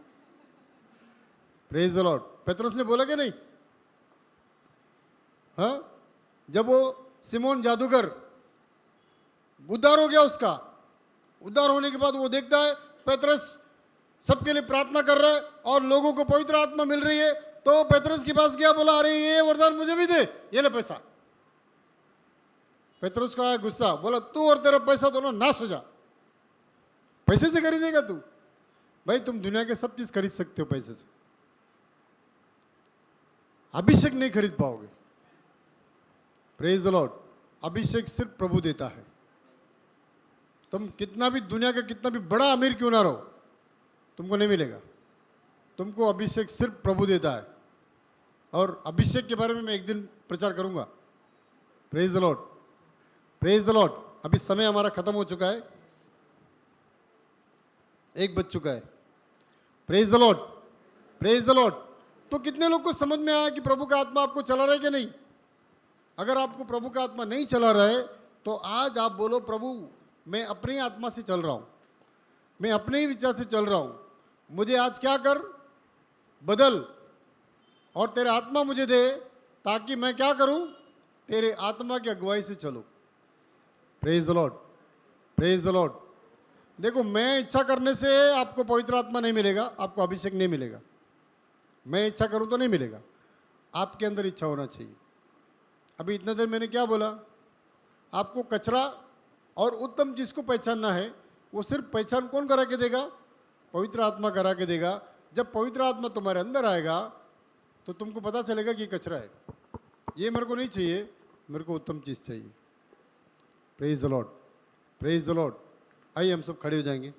Praise the Lord. पेतरस ने बोला कि नहीं? हाँ, जब वो सिमोन जादूगर उद्धार हो गया, उसका उद्धार होने के बाद वो देखता है पेतरस सबके लिए प्रार्थना कर रहा है और लोगों को पवित्र आत्मा मिल रही है, तो पेतरस के पास गया, बोला अरे ये वरदान मुझे भी दे, ये ले पैसा। पेतरस को आया गुस्सा, बोला तू और तेरा पैसा दोनों नाश हो जा। पैसे से खरीदेगा तू? भाई तुम दुनिया के सब चीज खरीद सकते हो पैसे से, अभिषेक नहीं खरीद पाओगे। Praise the Lord. अभिषेक सिर्फ प्रभु देता है। तुम कितना भी दुनिया का कितना भी बड़ा अमीर क्यों ना रहो, तुमको नहीं मिलेगा। तुमको अभिषेक सिर्फ प्रभु देता है। और अभिषेक के बारे में मैं एक दिन प्रचार करूंगा। Praise the lord, praise the Lord. अभी समय हमारा खत्म हो चुका है, 1 बज चुका है। Praise the lord, praise the Lord. तो कितने लोग को समझ में आया कि प्रभु का आत्मा आपको चला रहा है कि नहीं? अगर आपको प्रभु का आत्मा नहीं चला रहा है तो आज आप बोलो, प्रभु मैं अपनी आत्मा से चल रहा हूं, मैं अपने ही विचार से चल रहा हूं, मुझे आज क्या कर, बदल, और तेरे आत्मा मुझे दे ताकि मैं क्या करूं, तेरे आत्मा की अगुवाई से चलूं। Praise the lord, praise the Lord. देखो, मैं इच्छा करने से आपको पवित्र आत्मा नहीं मिलेगा, आपको अभिषेक नहीं मिलेगा। मैं इच्छा करूं तो नहीं मिलेगा, आपके अंदर इच्छा होना चाहिए। अभी इतना देर मैंने क्या बोला? आपको कचरा और उत्तम चीज को पहचानना है। वो सिर्फ पहचान कौन करा के देगा? पवित्र आत्मा करा के देगा। जब पवित्र आत्मा तुम्हारे अंदर आएगा तो तुमको पता चलेगा कि कचरा है, ये मेरे को नहीं चाहिए, मेरे को उत्तम चीज चाहिए। Praise the lord, praise the Lord. आइए हम सब खड़े हो जाएंगे।